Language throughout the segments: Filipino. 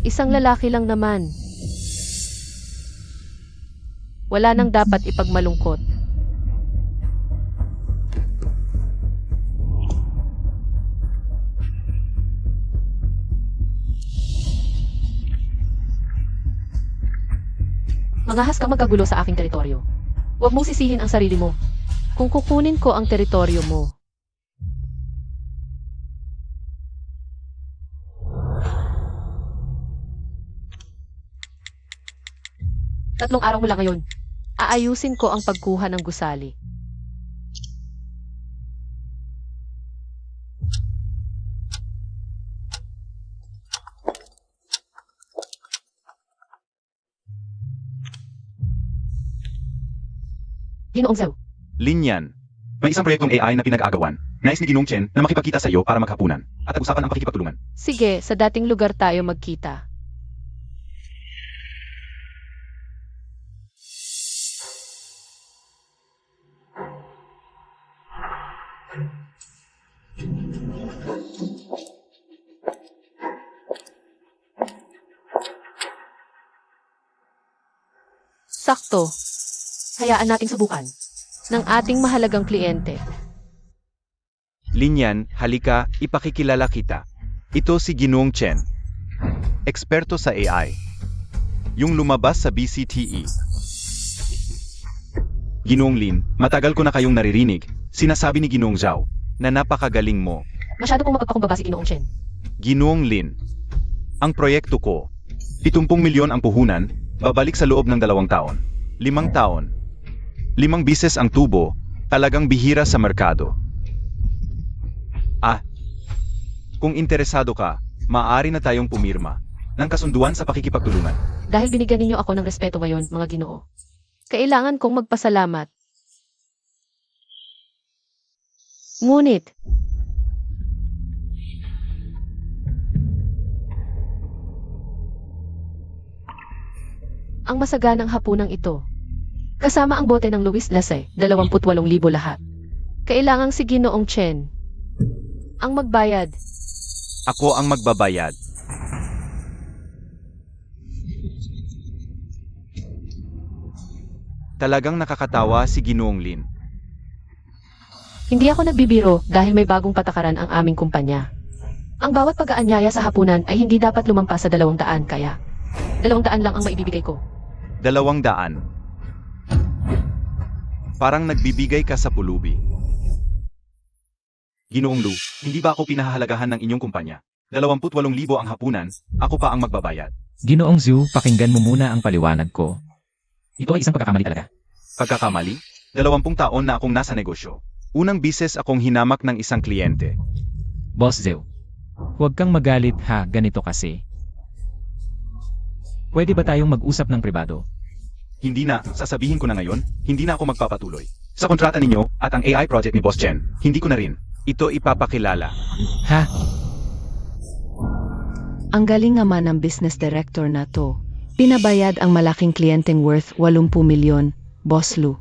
Isang lalaki lang naman. Wala nang dapat ipagmalungkot. Mangahas ka magkagulo sa aking teritoryo. Huwag mong sisihin ang sarili mo. Kung kukunin ko ang teritoryo mo, tatlong araw mula ngayon, aayusin ko ang pagkuha ng gusali. Ginoong Zhao, Lin yan. May isang proyektong AI na pinag-agawan. Nais ni Ginoong Chen na makipagkita sa iyo para maghapunan at usapan ang pakikipagtulungan. sige, sa dating lugar tayo magkita. Sakto. Hayaan nating subukan ng ating mahalagang kliyente. Lin yan, halika, ipakikilala kita. Ito si Ginoong Chen. Eksperto sa AI. Yung lumabas sa BCTE. Ginoong Lin, matagal ko na kayong naririnig, sinasabi ni Ginoong Zhao, na napakagaling mo. Masyado pong mapagpakumbaba si Ginoong Chen. Ginoong Lin, ang proyekto ko, 70 milyon ang puhunan, babalik sa loob ng 2 taon. 5 taon. 5 bises ang tubo, talagang bihira sa merkado. Kung interesado ka, maaari na tayong pumirma ng kasunduan sa pakikipagtulungan. Dahil binigyan ninyo ako ng respeto ngayon, mga Ginoo. Kailangan kong magpasalamat. Ngunit, ang masaganang hapunang ito, kasama ang bote ng Luis Lasay, 28,000 lahat. Kailangang si Ginoong Chen ang magbayad. Ako ang magbabayad. Talagang nakakatawa si Ginoong Lin. Hindi ako nagbibiro dahil may bagong patakaran ang aming kumpanya. Ang bawat pag-aanyaya sa hapunan ay hindi dapat lumampas sa 200, kaya 200 lang ang maibibigay ko. 200. Parang nagbibigay ka sa pulubi. Ginoong Lu, hindi ba ako pinahahalagahan ng inyong kumpanya? 28,000 ang hapunan, ako pa ang magbabayad. Ginoong Zhu, pakinggan mo muna ang paliwanag ko. Ito ay isang pagkakamali talaga. Pagkakamali? 20 taon na akong nasa negosyo. Unang bises akong hinamak ng isang kliyente. Boss Zhu, huwag kang magalit ha, ganito kasi. Pwede ba tayong mag-usap ng pribado? Hindi na, sasabihin ko na ngayon, hindi na ako magpapatuloy. Sa kontrata ninyo at ang AI project ni Boss Chen, hindi ko na rin. Ito ipapakilala. Ha? Ang galing naman ng business director na to. Pinabayad ang malaking kliyenteng worth 80 milyon, Boss Lu.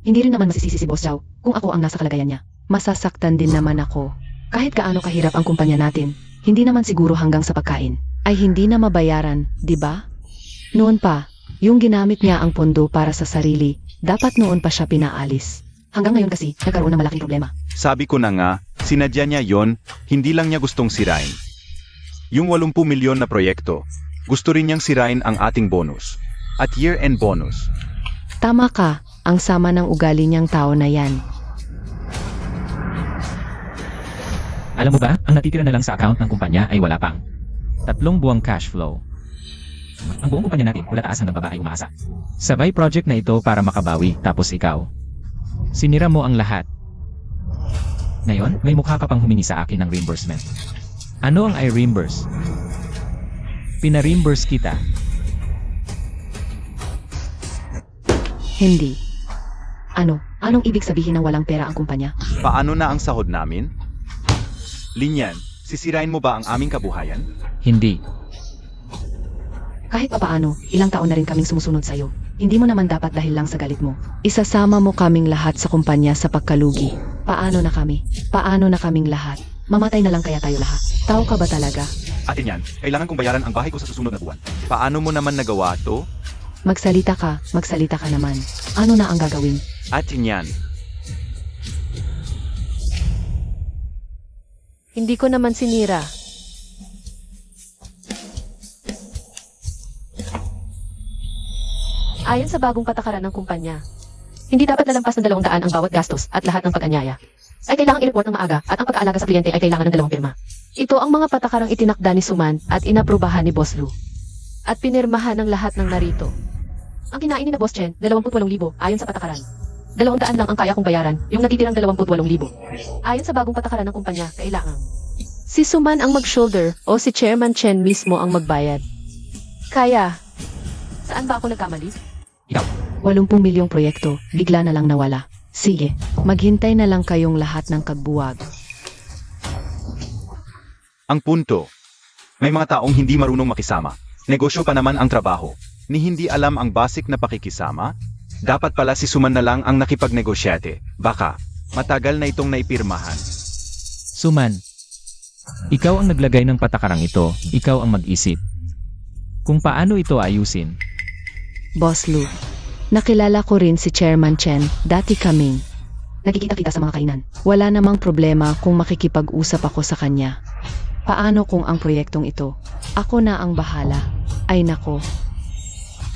Hindi rin naman masisisi si Boss Zhao kung ako ang nasa kalagayan niya. Masasaktan din naman ako. Kahit gaano kahirap ang kumpanya natin, hindi naman siguro hanggang sa pagkain ay hindi na mabayaran, di ba? Noon pa, yung ginamit niya ang pondo para sa sarili, dapat noon pa siya pinaalis. Hanggang ngayon kasi, nagkaroon ng malaking problema. Sabi ko na nga, sinadya niya yon, hindi lang niya gustong sirain. Yung 80 milyon na proyekto, gusto rin niyang sirain ang ating bonus. At year-end bonus. Tama ka, ang sama ng ugali niyang tao na yan. Alam mo ba, ang natitira na lang sa account ng kumpanya ay wala pang 3 buwang cash flow. Ang buong kumpanya natin, mula taas hanggang baba ay umaasa. Sabay project na ito para makabawi, tapos ikaw. Sinira mo ang lahat. Ngayon, may mukha ka pang humingi sa akin ng reimbursement. Ano ang i-reimburse? Pina-reimburse kita. Hindi. Anong ibig sabihin ng walang pera ang kumpanya? Paano na ang sahod namin? Linyan, sisirain mo ba ang aming kabuhayan? Hindi. Kahit papaano, ilang taon na rin kaming sumusunod sa'yo. Hindi mo naman dapat dahil lang sa galit mo. Isasama mo kaming lahat sa kumpanya sa pagkalugi. Paano na kami? Paano na kaming lahat? Mamatay na lang kaya tayo lahat? Tao ka ba talaga? Atin yan, kailangan kong bayaran ang bahay ko sa susunod na buwan. Paano mo naman nagawa to? Magsalita ka naman. Ano na ang gagawin? Atin yan. Hindi ko naman sinira. Ayon sa bagong patakaran ng kumpanya, hindi dapat lalampas ng 200 ang bawat gastos at lahat ng pag-anyaya ay kailangang i-report ng maaga at ang pag-aalaga sa kliyente ay kailangan ng 2 pirma. Ito ang mga patakarang itinakda ni Suman at inaprubahan ni Boss Lu. At pinirmahan ng lahat ng narito. Ang kinain ni na Boss Chen, 28,000 ayon sa patakaran. 200 lang ang kaya kong bayaran, yung natitirang 28,000. Ayon sa bagong patakaran ng kumpanya, kailangan si Suman ang mag-shoulder o si Chairman Chen mismo ang magbayad. Kaya, saan ba ako nagkamali? Ikaw. 80 milyong proyekto, bigla na lang nawala. Sige, maghintay na lang kayong lahat ng kagbuwag. Ang punto, may mga taong hindi marunong makisama. Negosyo pa naman ang trabaho. Ni hindi alam ang basic na pakikisama? Dapat pala si Suman na lang ang nakipagnegosyate. Baka, matagal na itong naipirmahan. Suman, ikaw ang naglagay ng patakarang ito, ikaw ang mag-isip. Kung paano ito ayusin, Boss Lu, nakilala ko rin si Chairman Chen, dati kaming. Nakikita-kita sa mga kainan. Wala namang problema kung makikipag-usap ako sa kanya. Paano kung ang proyektong ito, ako na ang bahala? Ay nako.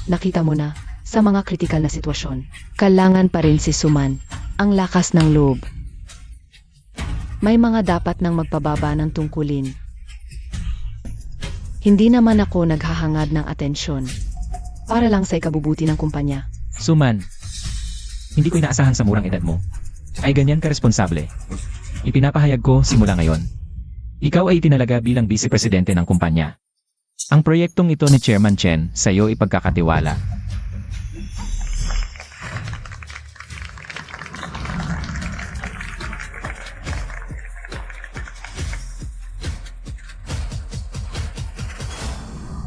Nakita mo na, sa mga kritikal na sitwasyon, kailangan pa rin si Suman, ang lakas ng loob. May mga dapat nang magpababa ng tungkulin. Hindi naman ako naghahangad ng atensyon. Para lang sa ikabubuti ng kumpanya. Suman, hindi ko inaasahan sa murang edad mo. Ay ganyan ka responsable. Ipinapahayag ko simula ngayon. Ikaw ay itinalaga bilang vice-presidente ng kumpanya. Ang proyektong ito ni Chairman Chen sa iyo ipagkakatiwala.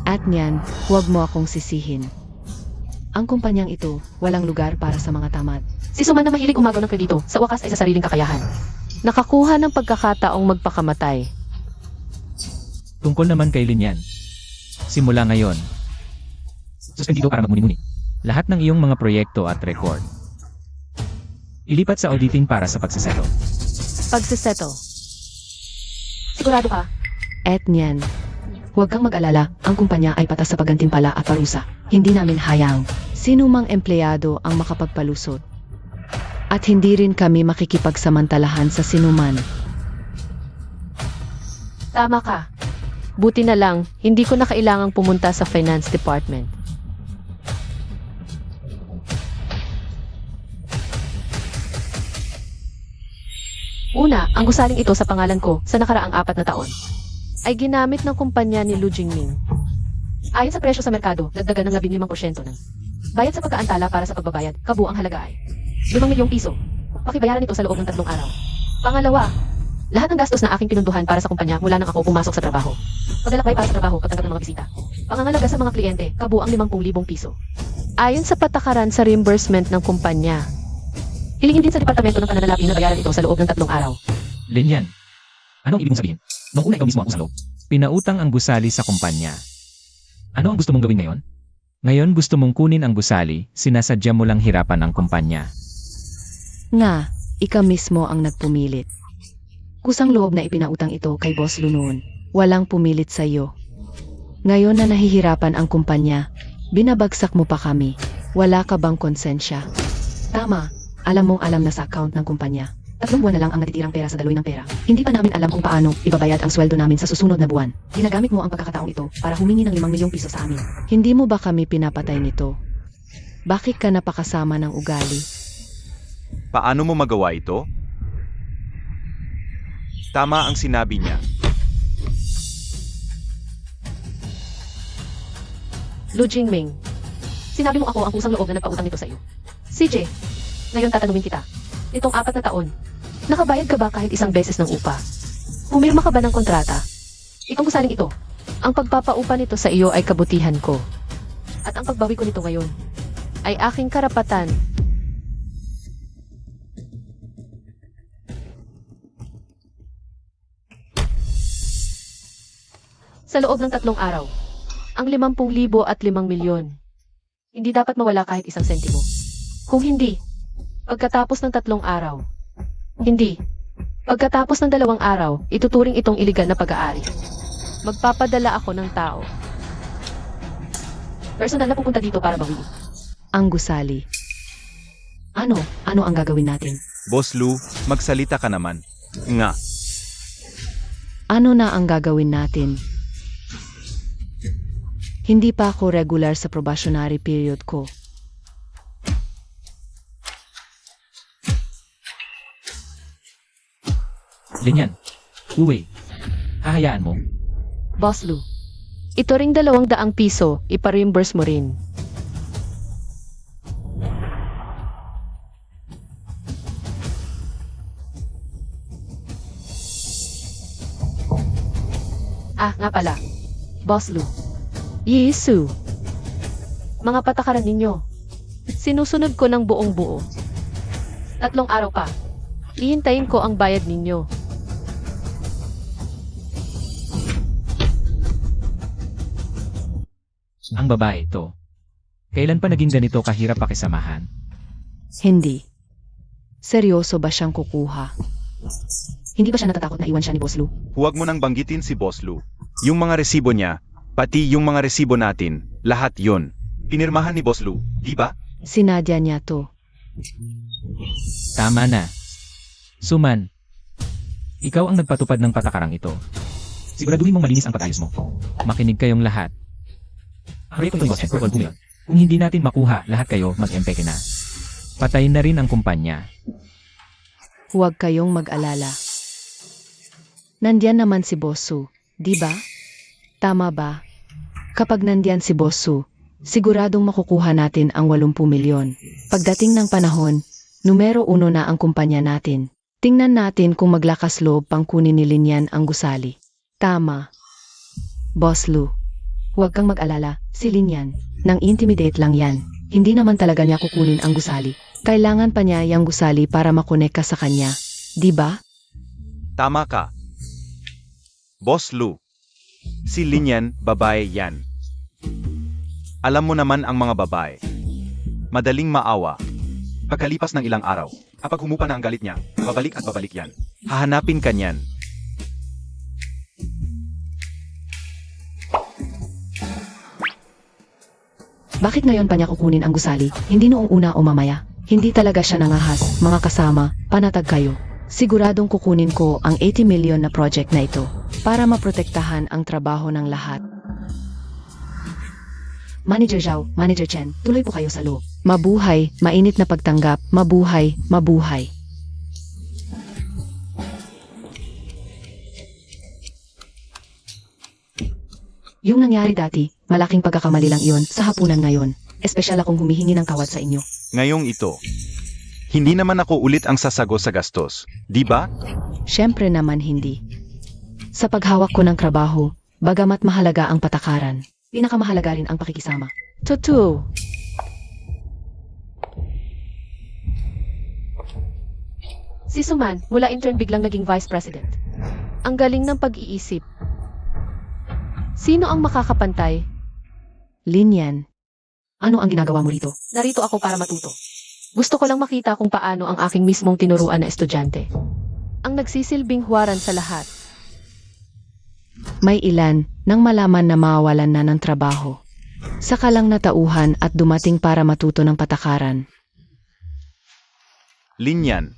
At niyan, huwag mo akong sisihin. Ang kumpanyang ito, walang lugar para sa mga tamad. Si Suman na mahilig umagaw ng kredito, sa wakas ay sa sariling kakayahan. Nakakuha ng pagkakataong magpakamatay. Tungkol naman kay Linyan. Simula ngayon, suspendido para magmuni-muni. Lahat ng iyong mga proyekto at record. Ilipat sa auditing para sa pagsisettle. Pagsisettle. Sigurado ka? At niyan, huwag kang mag-alala, ang kumpanya ay patas sa paggantimpala at parusa. Hindi namin hayang sino mang empleyado ang makapagpalusot. At hindi rin kami makikipagsamantalahan sa sinuman. Tama ka. Buti na lang, hindi ko na kailangang pumunta sa finance department. Una, ang gusaling ito sa pangalan ko sa nakaraang 4 na taon ay ginamit ng kumpanya ni Lu Jingming. Ayon sa presyo sa merkado, dagdagan ng 15% ng bayad sa pagkaantala para sa pagbabayad, kabuang halaga ay 5 milyong piso. Pakibayaran ito sa loob ng 3 araw. Pangalawa, lahat ng gastos na aking pinunduhan para sa kumpanya mula nang ako pumasok sa trabaho. Paglalakbay para sa trabaho, pagtanggap ng mga bisita. Pangangalaga sa mga kliyente, kabuang 50,000 piso. Ayon sa patakaran sa reimbursement ng kumpanya, hilingin din sa departamento ng pananalapi na bayaran ito sa loob ng 3 araw. Linyan, anong ibig mong sabihin? Noong una ikaw mismo ang usalo. Pinautang ang gusali sa kumpanya. Ano ang gusto mong gawin ngayon? Ngayon gusto mong kunin ang gusali, sinasadya mo lang hirapan ang kumpanya. Nga, ikaw mismo ang nagpumilit. Kusang loob na ipinautang ito kay Boss Lu noon. Walang pumilit sa iyo. Ngayon na nahihirapan ang kumpanya, binabagsak mo pa kami. Wala ka bang konsensya? Tama, alam mong alam na sa account ng kumpanya. 3 buwan na lang ang natitirang pera sa daloy ng pera. Hindi pa namin alam kung paano ibabayad ang sweldo namin sa susunod na buwan. Ginagamit mo ang pagkakataong ito para humingi ng 5 milyong piso sa amin. Hindi mo ba kami pinapatay nito? Bakit ka napakasama ng ugali? Paano mo magawa ito? Tama ang sinabi niya. Lu Jingming, sinabi mo ako ang kusang loob na nagpautang nito sa iyo. CJ, ngayon tatanungin kita. Itong 4 na taon, nakabayad ka ba kahit isang beses ng upa? Pumirma ka ba ng kontrata? Itong gusaling ito, ang pagpapaupa nito sa iyo ay kabutihan ko. At ang pagbawi ko nito ngayon, ay aking karapatan. Sa loob ng 3 araw. Ang 50,000 at 5 milyon. Hindi dapat mawala kahit isang sentimo. Kung hindi, pagkatapos ng 3 araw. Hindi. Pagkatapos ng 2 araw, ituturing itong iligal na pag-aari. Magpapadala ako ng tao. Personal na pupunta dito para bawiin. Ang gusali. Ano ang gagawin natin? Boss Lou, magsalita ka naman. Nga. Ano na ang gagawin natin? Hindi pa ako regular sa probationary period ko. Linyan. Uwe. Hahayaan mo. Boss Lou, ito ring 200 piso, ipa-reimburse mo rin. Ah, nga pala. Boss Lou. Yesu. Mga patakaran ninyo. Sinusunod ko ng buong buo. 3 araw pa. Ihintayin ko ang bayad ninyo. Ang babae ito. Kailan pa naging ganito kahirap pakisamahan? Hindi. Seryoso ba siyang kukuha? Hindi ba siya natatakot na iwan siya ni Boss Lou? Huwag mo nang banggitin si Boss Lou. Yung mga resibo niya, pati yung mga resibo natin, lahat yon. Pinirmahan ni Boss Lou, di ba? Sinadya niya to. Tama na. Suman. Ikaw ang nagpatupad ng patakarang ito. Siguraduhin mong malinis ang pag-ayos mo. Makinig kayong lahat. Proyekto ito ay Purple Boomerang. Kung hindi natin makuha, lahat kayo mag-empeke na. Patayin na rin ang kumpanya. Huwag kayong mag-alala. Nandiyan naman si Boss Su, di ba? Tama ba? Kapag nandiyan si Boss Su, siguradong makukuha natin ang 80 milyon. Pagdating ng panahon, numero 1 na ang kumpanya natin. Tingnan natin kung maglakas loob pang kunin ni Linyan ang gusali. Tama. Boss Lou, huwag kang mag-alala, si Linyan, nang intimidate lang yan. Hindi naman talaga niya kukunin ang gusali. Kailangan pa niya yung gusali para makonek ka sa kanya. Di ba? Tama ka. Boss Lou. Si Linyan, babae yan. Alam mo naman ang mga babae. Madaling maawa. Pagkalipas ng ilang araw, kapag humupa na ang galit niya, babalik at babalik yan. Hahanapin ka niyan. Bakit ngayon pa niya kukunin ang gusali? Hindi noong una o mamaya. Hindi talaga siya nangahas, mga kasama, panatag kayo. Siguradong kukunin ko ang 80 million na project na ito para maprotektahan ang trabaho ng lahat. Manager Zhao, Manager Chen, tuloy po kayo sa loob. Mabuhay, mainit na pagtanggap, mabuhay, mabuhay. Yung nangyari dati, malaking pagkakamali lang iyon sa hapunan ngayon. Espesyal akong humihingi ng tawad sa inyo. Ngayong ito. Hindi naman ako ulit ang sasago sa gastos, di ba? Siyempre naman hindi. Sa paghawak ko ng trabaho, bagamat mahalaga ang patakaran, pinakamahalaga rin ang pakikisama. Totoo. Si Suman, mula intern biglang naging vice president. Ang galing ng pag-iisip. Sino ang makakapantay? Linyan. Ano ang ginagawa mo rito? Narito ako para matuto. Gusto ko lang makita kung paano ang aking mismong tinuruan na estudyante. Ang nagsisilbing huwaran sa lahat. May ilan nang malaman na mawawalan na ng trabaho. Saka lang natauhan at dumating para matuto ng patakaran. Linyan.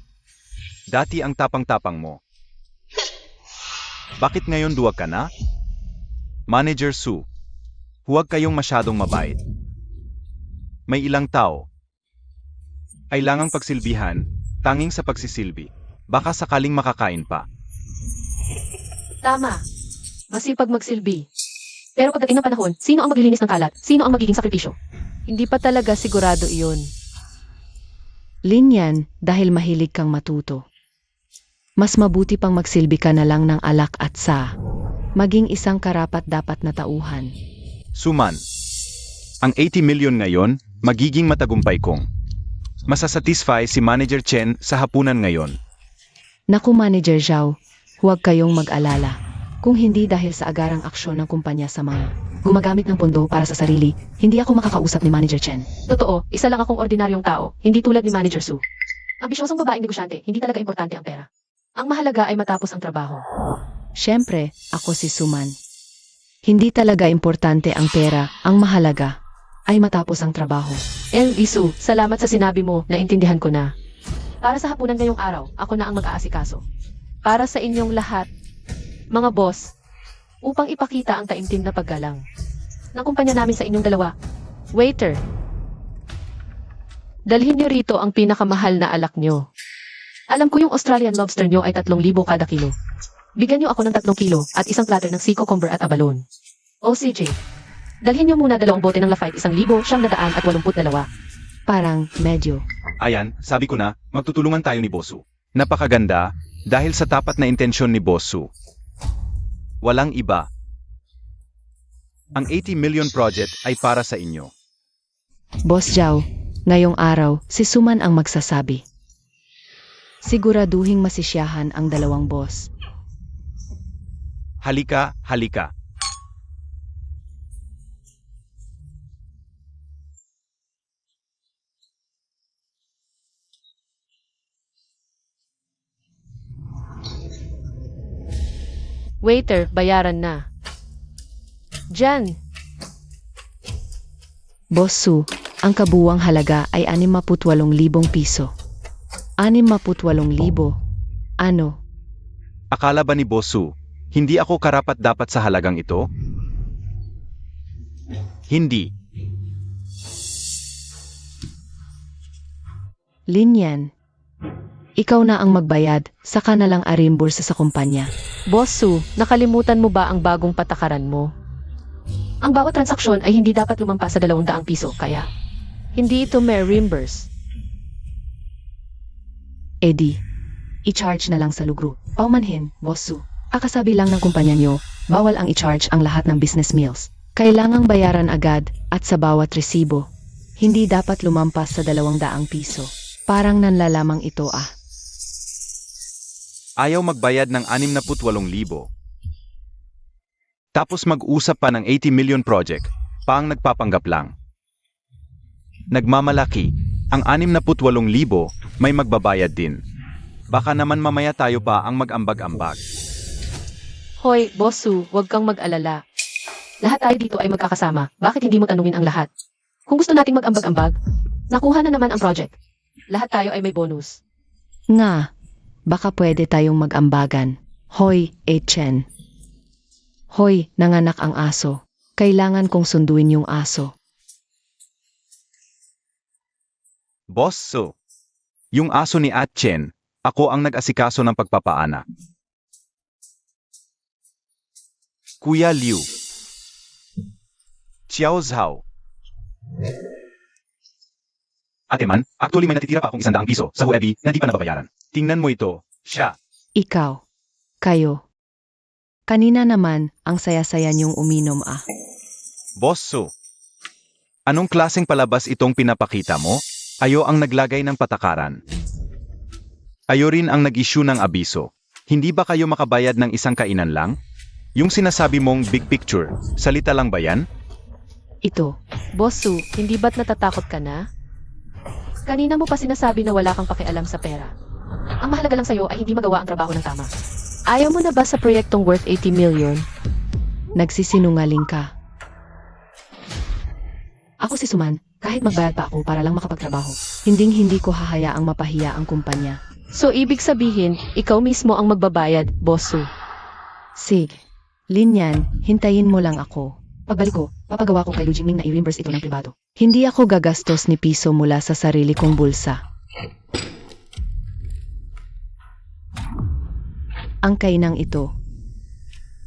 Dati ang tapang-tapang mo. Bakit ngayon duwag ka na? Manager Su. Huwag kayong masyadong mabait. May ilang tao. Kailangang pagsilbihan, tanging sa pagsisilbi. Baka sakaling makakain pa. Tama. Masipag magsilbi. Pero pagdating ng panahon, sino ang maglilinis ng kalat? Sino ang magiging sakripisyo? Hindi pa talaga sigurado iyon. Linyan, dahil mahilig kang matuto. Mas mabuti pang magsilbi ka na lang ng alak at sa. Maging isang karapat-dapat na tauhan. Suman. Ang 80 million ngayon, magiging matagumpay kong. Masasatisfy si Manager Chen sa hapunan ngayon. Naku Manager Zhao, huwag kayong mag-alala. Kung hindi dahil sa agarang aksyon ng kumpanya sa mga gumagamit ng pondo para sa sarili, hindi ako makakausap ni Manager Chen. Totoo, isa lang akong ordinaryong tao, hindi tulad ni Manager Su. Ambisyosong babaeng negosyante, hindi talaga importante ang pera. Ang mahalaga ay matapos ang trabaho. Siyempre, ako si Suman. Hindi talaga importante ang pera, ang mahalaga ay matapos ang trabaho. Su, salamat sa sinabi mo, naintindihan ko na. Para sa hapunan ngayong araw, ako na ang mag-aasikaso. Para sa inyong lahat, mga boss, upang ipakita ang taimtim na paggalang ng kumpanya namin sa inyong dalawa. Waiter, dalhin niyo rito ang pinakamahal na alak niyo. Alam ko yung Australian lobster niyo ay 3,000 kada kilo. Bigyan niyo ako ng 3 kilo at isang platter ng sea cucumber at abalone. O CJ, dalhin niyo muna 2 bote ng Lafite 1,982. Parang medyo. Ayan, sabi ko na, magtutulungan tayo ni Bosu. Napakaganda, dahil sa tapat na intensyon ni Bosu. Walang iba. Ang 80 million project ay para sa inyo. Boss Zhao, ngayong araw, si Suman ang magsasabi. Siguraduhing masisiyahan ang dalawang boss. Halika, halika. Waiter, bayaran na. Jan, Boss Su, ang kabuwang halaga ay 68,000 piso. 68,000. Ano? Akala ba ni Bosu, hindi ako karapat-dapat sa halagang ito? Hindi. Linyan. Ikaw na ang magbayad, saka na lang arimbursa sa kumpanya. Boss Su, nakalimutan mo ba ang bagong patakaran mo? Ang bawat transaksyon ay hindi dapat lumampas sa 200 piso, kaya hindi ito may reimburse. Eddie, i-charge na lang sa lugro. Paumanhin, Boss Su. Kakasabi lang ng kumpanya nyo, bawal ang i-charge ang lahat ng business meals. Kailangang bayaran agad at sa bawat resibo. Hindi dapat lumampas sa 200 piso. Parang nanlalamang ito ah. Ayaw magbayad ng 68,000. Tapos mag-usap pa ng 80 million project, pa ang nagpapanggap lang. Nagmamalaki, ang 68,000 may magbabayad din. Baka naman mamaya tayo pa ang mag-ambag-ambag. Hoy, Boss Su, huwag kang mag-alala. Lahat tayo dito ay magkakasama. Bakit hindi mo tanungin ang lahat? Kung gusto nating mag-ambag-ambag, nakuha na naman ang project. Lahat tayo ay may bonus. Nga, baka pwede tayong mag-ambagan. Hoy, Chen. Hoy, nanganak ang aso. Kailangan kong sunduin yung aso. Boss Su, yung aso ni Chen, ako ang nag-asikaso ng pagpapaanak. Kuya Liu. Xiao Zhao. Ate man, actually may natitira pa akong 100 piso sa Huebi na di pa nababayaran. Tingnan mo ito, siya. Ikaw. Kayo. Kanina naman, ang saya-saya niyong uminom ah. Boss Su, anong klaseng palabas itong pinapakita mo? Ayo ang naglagay ng patakaran. Ayo rin ang nag-issue ng abiso. Hindi ba kayo makabayad ng isang kainan lang? Yung sinasabi mong big picture, salita lang ba yan? Ito. Boss Su, hindi ba't natatakot ka na? Kanina mo pa sinasabi na wala kang pakialam sa pera. Ang mahalaga lang sa'yo ay hindi magawa ang trabaho ng tama. Ayaw mo na ba sa proyektong worth 80 million? Nagsisinungaling ka. Ako si Suman, kahit magbayad pa ako para lang makapagtrabaho. Hinding-hindi ko hahayaang mapahiya ang kumpanya. So ibig sabihin, ikaw mismo ang magbabayad, Boss Su. Sig. Linyan, hintayin mo lang ako. Pagbalik ko, papagawa ko kay Lu Jingming na i-reimburse ito ng pribado. Hindi ako gagastos ni piso mula sa sarili kong bulsa. Ang kainang ito.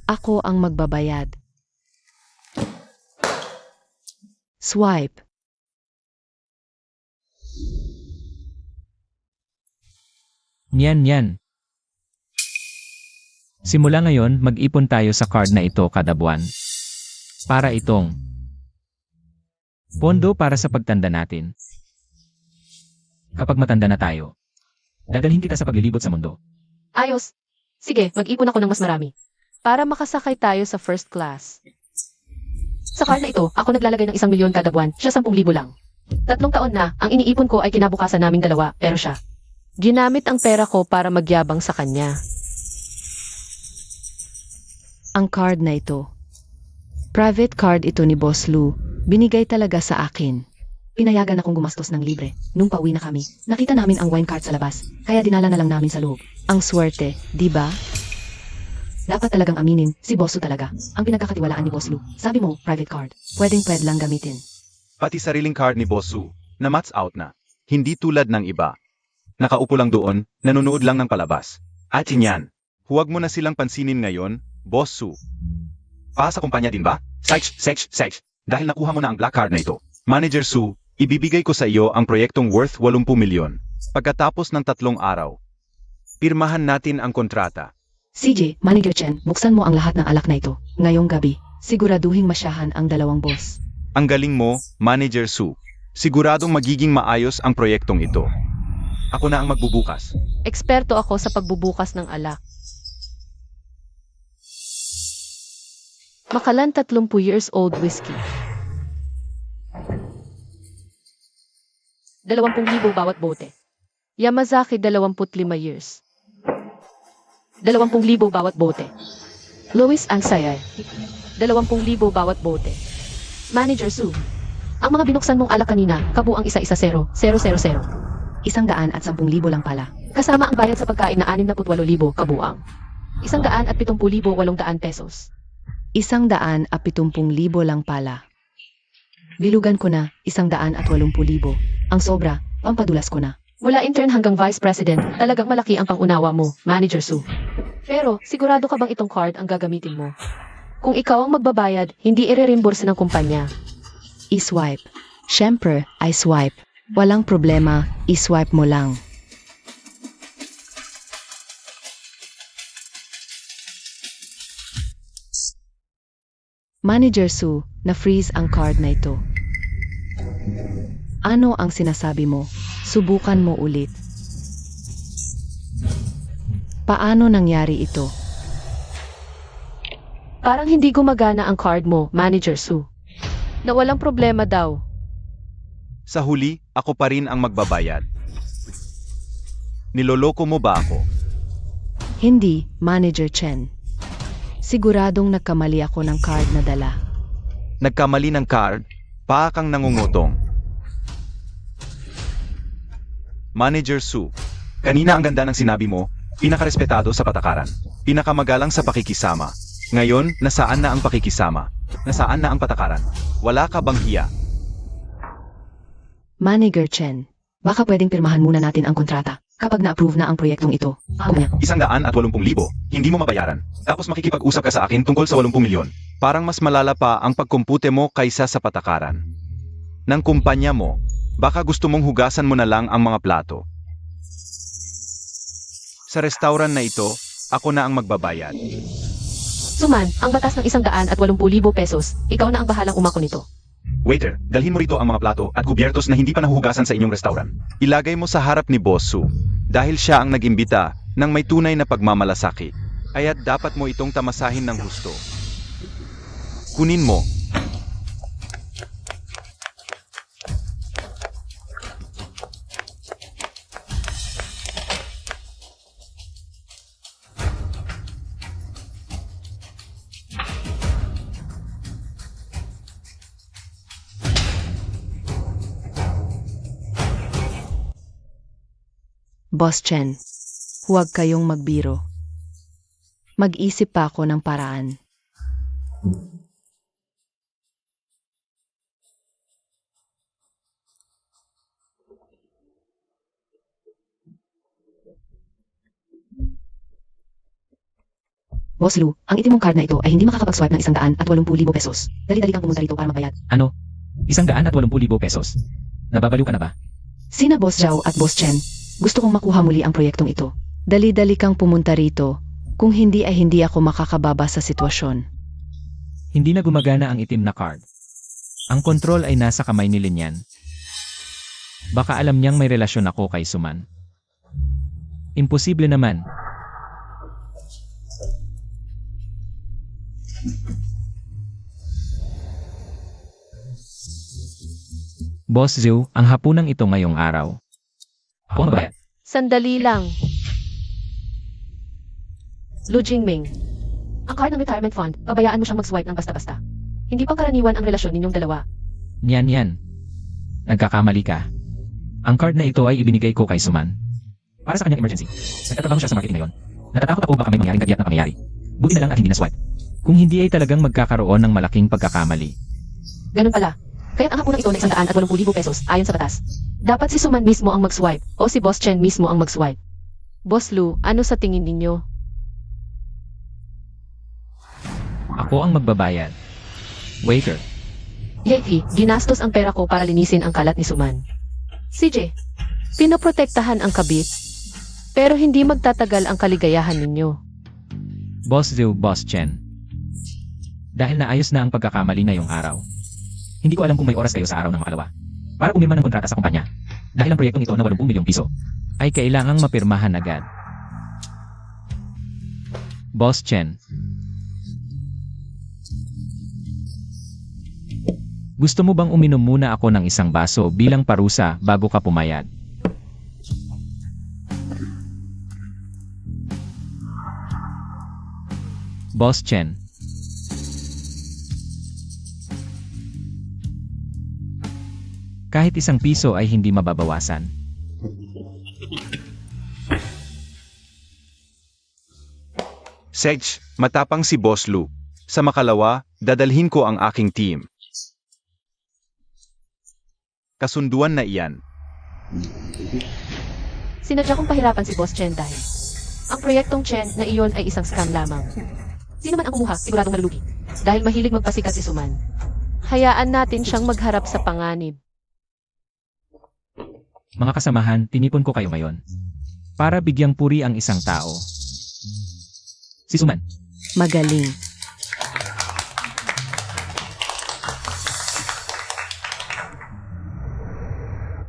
Ako ang magbabayad. Swipe. Yan. Simula ngayon, mag-ipon tayo sa card na ito kada buwan. Para itong pondo para sa pagtanda natin. Kapag matanda na tayo, dadalhin kita sa paglilibot sa mundo. Ayos. Sige, mag-ipon ako ng mas marami. para makasakay tayo sa first class. Sa card na ito, ako naglalagay ng 1,000,000 kada buwan, siya 10,000 lang. 3 taon na, ang iniipon ko ay kinabukasan naming dalawa, pero siya. Ginamit ang pera ko para magyabang sa kanya. Ang card na ito. Private card ito ni Boss Lou. Binigay talaga sa akin. Pinayagan akong gumastos ng libre. Nung pauwi na kami, nakita namin ang wine card sa labas, kaya dinala na lang namin sa loob. Ang swerte, di ba? Dapat talagang aminin, si Boss Lou talaga. Ang pinagkakatiwalaan ni Boss Lou. Sabi mo, private card. Pwedeng lang gamitin. Pati sariling card ni Boss Su, na mats out na. Hindi tulad ng iba. Nakaupo lang doon, nanonood lang ng palabas. At yan. Huwag mo na silang pansinin ngayon, Boss Su. Sa kumpanya din ba? Sex. Dahil nakuha mo na ang black card na ito. Manager Su, ibibigay ko sa iyo ang proyektong worth 80 milyon. Pagkatapos ng 3 araw. Pirmahan natin ang kontrata. CJ, Manager Chen, buksan mo ang lahat ng alak na ito. Ngayong gabi, siguraduhing masyahan ang dalawang boss. Ang galing mo, Manager Su. Siguradong magiging maayos ang proyektong ito. Ako na ang magbubukas. Eksperto ako sa pagbubukas ng alak. Makalan 30 years old whiskey. 20,000 bawat bote. Yamazaki 25 years. 20,000 bawat bote. Louis Ansayay. 20,000 bawat bote. Manager Su. Ang mga binuksan mong alak kanina, kabuang isa-isa 0,000. 110,000 lang pala. Kasama ang bayad sa pagkain na 68,000 kabuang. 170,800 pesos. 170,000 lang pala. Bilugan ko na, 180,000. Ang sobra, pampadulas ko na. Mula intern hanggang vice president, talagang malaki ang pangunawa mo, Manager Su. Pero, sigurado ka bang itong card ang gagamitin mo? Kung ikaw ang magbabayad, hindi i-reimburse ng kumpanya. I-swipe. Siyempre, I swipe. Walang problema, i-swipe mo lang. Manager Su, na-freeze ang card na ito. Ano ang sinasabi mo? Subukan mo ulit. Paano nangyari ito? Parang hindi gumagana ang card mo, Manager Su. Na walang problema daw. Sa huli, ako pa rin ang magbabayad. Niloloko mo ba ako? Hindi, Manager Chen. Siguradong nagkamali ako ng card na dala. Nagkamali ng card, pa kang nangungutong. Manager Su, kanina ang ganda ng sinabi mo, pinakarespetado sa patakaran, pinakamagalang sa pakikisama. Ngayon, nasaan na ang pakikisama? Nasaan na ang patakaran? Wala ka bang hiya? Manager Chen, baka pwedeng pirmahan muna natin ang kontrata kapag na-approve na ang proyektong ito. 180,000, hindi mo mabayaran. Tapos makikipag-usap ka sa akin tungkol sa 80 milyon. Parang mas malala pa ang pagkumpute mo kaysa sa patakaran ng kumpanya mo. Baka gusto mong hugasan mo na lang ang mga plato. Sa restaurant na ito, ako na ang magbabayad. Suman, ang batas ng 180,000 pesos, ikaw na ang bahalang umako nito. Waiter, dalhin mo rito ang mga plato at kubyertos na hindi pa nahuhugasan sa inyong restaurant. Ilagay mo sa harap ni Boss Su, dahil siya ang nag-imbita ng may tunay na pagmamalasakit. Kaya't dapat mo itong tamasahin ng husto. Kunin mo. Boss Chen, huwag kayong magbiro. Mag-isip pa ako ng paraan. Boss Lou, ang itim mong card na ito ay hindi makakapag-swipe ng 180,000 pesos. Dali-dali kang pumunta rito para magbayad. Ano? 180,000 pesos. Nababaliw ka na ba? Sina Boss Zhao at Boss Chen, gusto kong makuha muli ang proyektong ito. Dali-dali kang pumunta rito, kung hindi ay hindi ako makakababa sa sitwasyon. Hindi na gumagana ang itim na card. Ang kontrol ay nasa kamay ni Linyan. Baka alam niyang may relasyon ako kay Suman. Imposible naman. Boss Zhu, ang hapunang ito ngayong araw. Ako ang magbayad. Sandali lang. Lu Jingming. Ang card ng retirement fund, pabayaan mo siyang mag-swipe ng basta-basta. Hindi pang karaniwan ang relasyon ninyong dalawa. Yan. Nagkakamali ka. Ang card na ito ay ibinigay ko kay Suman. Para sa kanyang emergency. Nagtatrabaho siya sa marketing ngayon. Natatakot ako baka may mangyaring kagyat na pangyayari. Buti na lang at hindi na swipe. Kung hindi ay talagang magkakaroon ng malaking pagkakamali. Ganun pala. Kaya't ang hapunan ito na 180,000 pesos ayon sa batas. Dapat si Suman mismo ang mag-swipe o si Boss Chen mismo ang mag-swipe. Boss Lu, ano sa tingin ninyo? Ako ang magbabayad. Waiter. Yeti, ginastos ang pera ko para linisin ang kalat ni Suman. CJ, pinoprotektahan ang kabit, pero hindi magtatagal ang kaligayahan ninyo. Boss Zhu, Boss Chen. Dahil naayos na ang pagkakamali ngayong araw. Hindi ko alam kung may oras kayo sa araw ng makalawa. Para pumirma ng kontrata sa kumpanya. Dahil ang proyektong ito na 80 milyong piso ay kailangang mapirmahan agad. Boss Chen. Gusto mo bang uminom muna ako ng isang baso bilang parusa bago ka pumayag? Boss Chen. Kahit 1 piso ay hindi mababawasan. Sedge, matapang si Boss Lu. Sa makalawa, dadalhin ko ang aking team. Kasunduan na iyan. Sinadya kong pahirapan si Boss Chen dahil ang proyektong Chen na iyon ay isang scam lamang. Sino man ang kumuha, siguradong malulugi. Dahil mahilig magpasikat si Suman. Hayaan natin siyang magharap sa panganib. Mga kasamahan, tinipon ko kayo ngayon. Para bigyang puri ang isang tao. Si Suman. Magaling.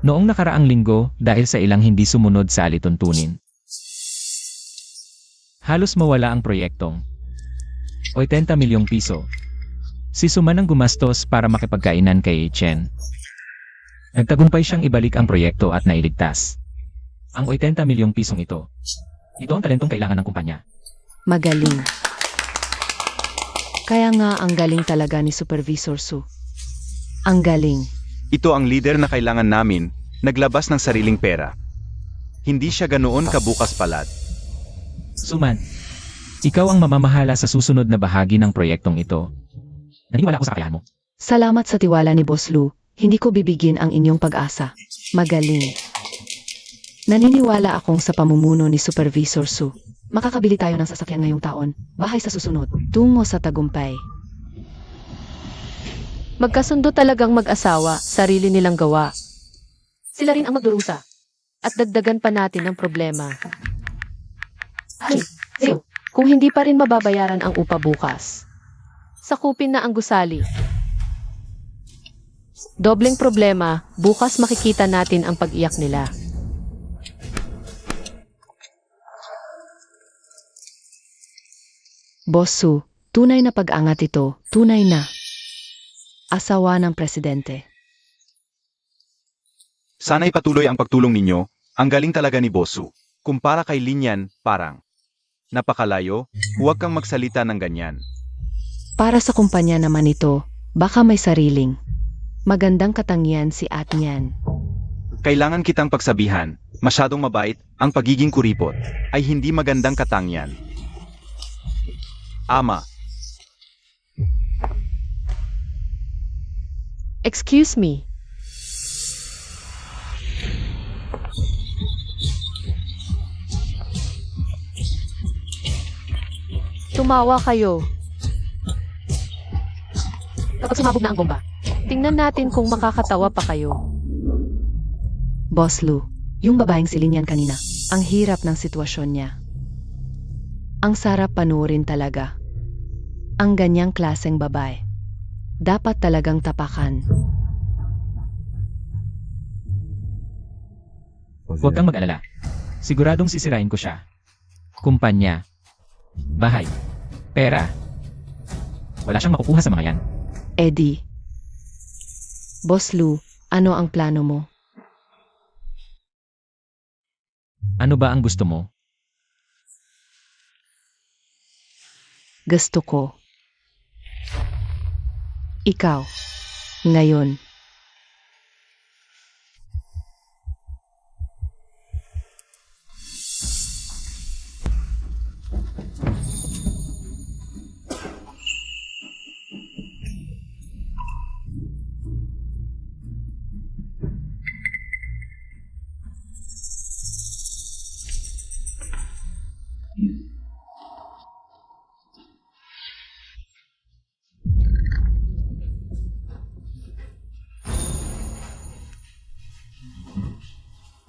Noong nakaraang linggo, dahil sa ilang hindi sumunod sa alituntunin, halos mawala ang proyektong 80 milyong piso. Si Suman ang gumastos para makipagkainan kay Chen. Nagtagumpay siyang ibalik ang proyekto at nailigtas ang 80 milyong pisong ito. Ito ang talentong kailangan ng kumpanya. Magaling. Kaya nga ang galing talaga ni Supervisor Su. Ang galing. Ito ang leader na kailangan namin, naglabas ng sariling pera. Hindi siya ganoon kabukas palad. Suman, ikaw ang mamamahala sa susunod na bahagi ng proyektong ito. Naniwala ako sa kakayahan mo. Salamat sa tiwala ni Boss Lu. Hindi ko bibigyan ang inyong pag-asa. Magaling. Naniniwala akong sa pamumuno ni Supervisor Su. Makakabili tayo ng sasakyan ngayong taon. Bahay sa susunod. Tungo sa tagumpay. Magkasundo talagang mag-asawa, sarili nilang gawa. Sila rin ang magdurusa. At dagdagan pa natin ang problema. Ay, Zio, kung hindi pa rin mababayaran ang upa bukas, sakupin na ang gusali. Dobleng problema, bukas makikita natin ang pag-iyak nila. Boss Su, tunay na pag-angat ito. Tunay na. Asawa ng presidente. Sana'y patuloy ang pagtulong ninyo, ang galing talaga ni Bosu. Kumpara kay Linyan, parang napakalayo, huwag kang magsalita ng ganyan. Para sa kumpanya naman ito, baka may sariling. Magandang katangian si Atnyan. Kailangan kitang pagsabihan, masyadong mabait, ang pagiging kuripot, ay hindi magandang katangyan. Ama, Excuse me. Tumawa kayo. Kapag sumabog na ang bomba, tingnan natin kung makakatawa pa kayo. Boss Lu, yung babaeng si Linyan kanina, ang hirap ng sitwasyon niya. Ang sarap panuorin talaga. Ang ganyang klaseng babae. Dapat talagang tapakan. Huwag kang mag-alala. Siguradong sisirain ko siya. Kumpanya. Bahay. Pera. Wala siyang makukuha sa mga yan. Eddie. Boss Lu, Ano ang plano mo? Ano ba ang gusto mo? Gusto ko. Ikaw. Ngayon.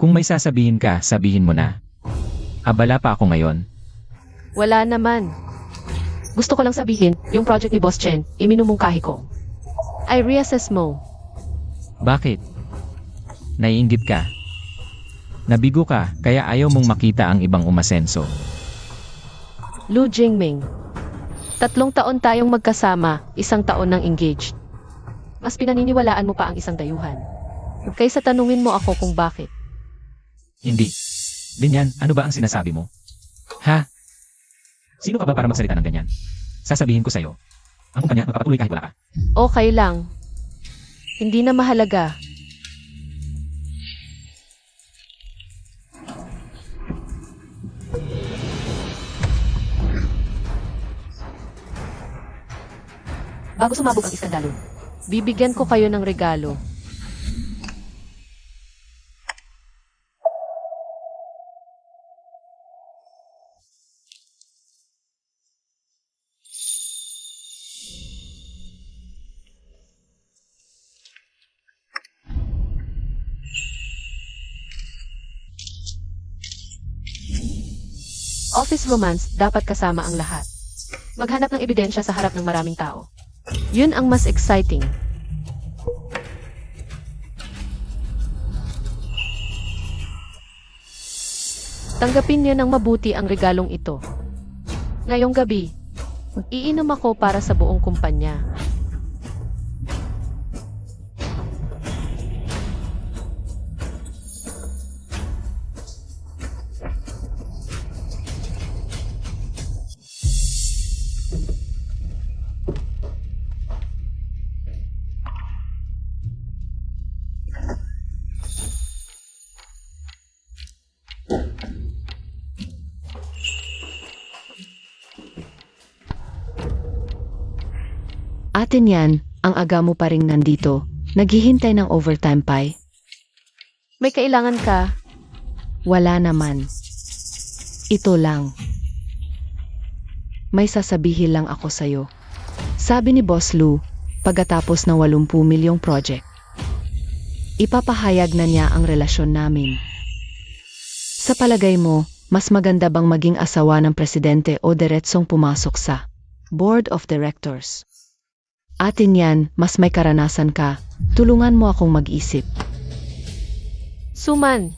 Kung may sasabihin ka, sabihin mo na. Abala pa ako ngayon. Wala naman. Gusto ko lang sabihin, yung project ni Boss Chen, iminumungkahi ko. I reassess mo. Bakit? Naiinggit ka. Nabigo ka, kaya ayaw mong makita ang ibang umasenso. Lu Jingming. 3 taon tayong magkasama, 1 taon nang engaged. Mas pinaniniwalaan mo pa ang isang dayuhan. Kaysa tanungin mo ako kung bakit. Hindi. Linyan, ano ba ang sinasabi mo? Ha? Sino ka ba para magsalita ng ganyan? Sasabihin ko sa'yo. Ang kumpanya, magpapatuloy kahit wala ka. Okay lang. Hindi na mahalaga. Bago sumabog ang iskandalo, bibigyan ko kayo ng regalo. Office romance, dapat kasama ang lahat. Maghanap ng ebidensya sa harap ng maraming tao. Yun ang mas exciting. Tanggapin niyo ng mabuti ang regalong ito. Ngayong gabi, iinom ako para sa buong kumpanya. Atin yan, ang aga mo pa ring nandito. Naghihintay ng overtime pie. May kailangan ka? Wala naman. Ito lang. May sasabihin lang ako sa'yo. Sabi ni Boss Lu, pagkatapos ng 80 milyong project, ipapahayag na niya ang relasyon namin. Sa palagay mo, mas maganda bang maging asawa ng presidente o diretsong pumasok sa Board of Directors? Atin yan, mas may karanasan ka. Tulungan mo akong mag-isip. Suman,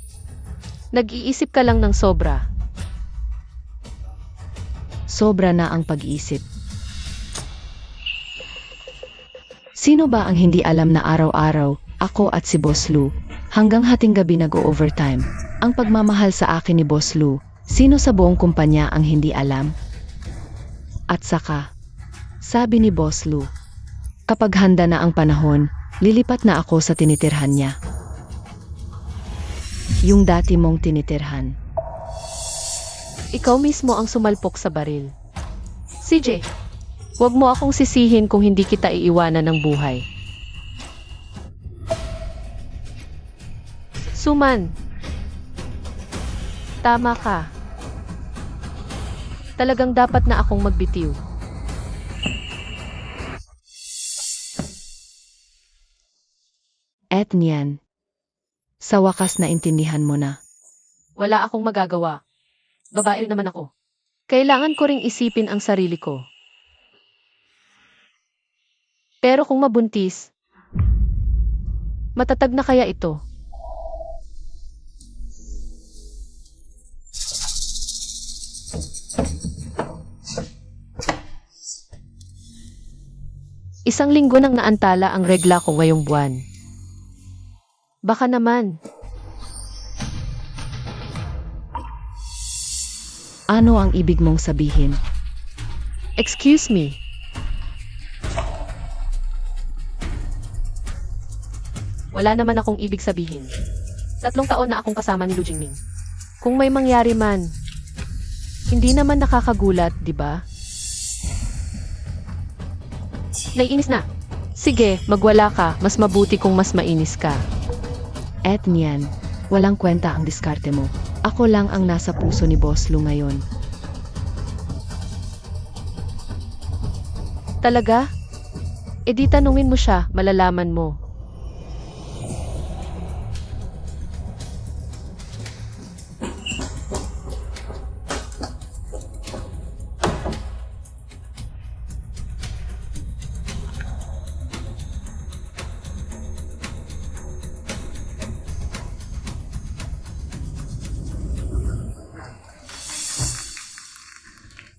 nag-iisip ka lang ng sobra. Sobra na ang pag-iisip. Sino ba ang hindi alam na araw-araw, ako at si Boss Lu, hanggang hating gabi nag-o-overtime? Ang pagmamahal sa akin ni Boss Lu, sino sa buong kumpanya ang hindi alam? At saka, sabi ni Boss Lu, kapag handa na ang panahon, lilipat na ako sa tinitirhan niya. Yung dati mong tinitirhan. Ikaw mismo ang sumalpok sa baril. CJ, huwag mo akong sisihin kung hindi kita iiwanan ng buhay. Suman, tama ka. Talagang dapat na akong magbitiw. Et niyan. Sa wakas na intindihan mo na. Wala akong magagawa. Babae rin naman ako. Kailangan ko ring isipin ang sarili ko. Pero kung mabuntis, matatag na kaya ito? Isang linggo nang naantala ang regla ko ngayong buwan. Baka naman. Ano ang ibig mong sabihin? Excuse me. Wala naman akong ibig sabihin. 3 taon na akong kasama ni Lu Jingming. Kung may mangyari man, hindi naman nakakagulat, di ba? Naiinis na. Sige, magwala ka. Mas mabuti kung mas mainis ka. Et niyan, walang kwenta ang diskarte mo. Ako lang ang nasa puso ni Boss Lu ngayon. Talaga? E di tanungin mo siya, malalaman mo.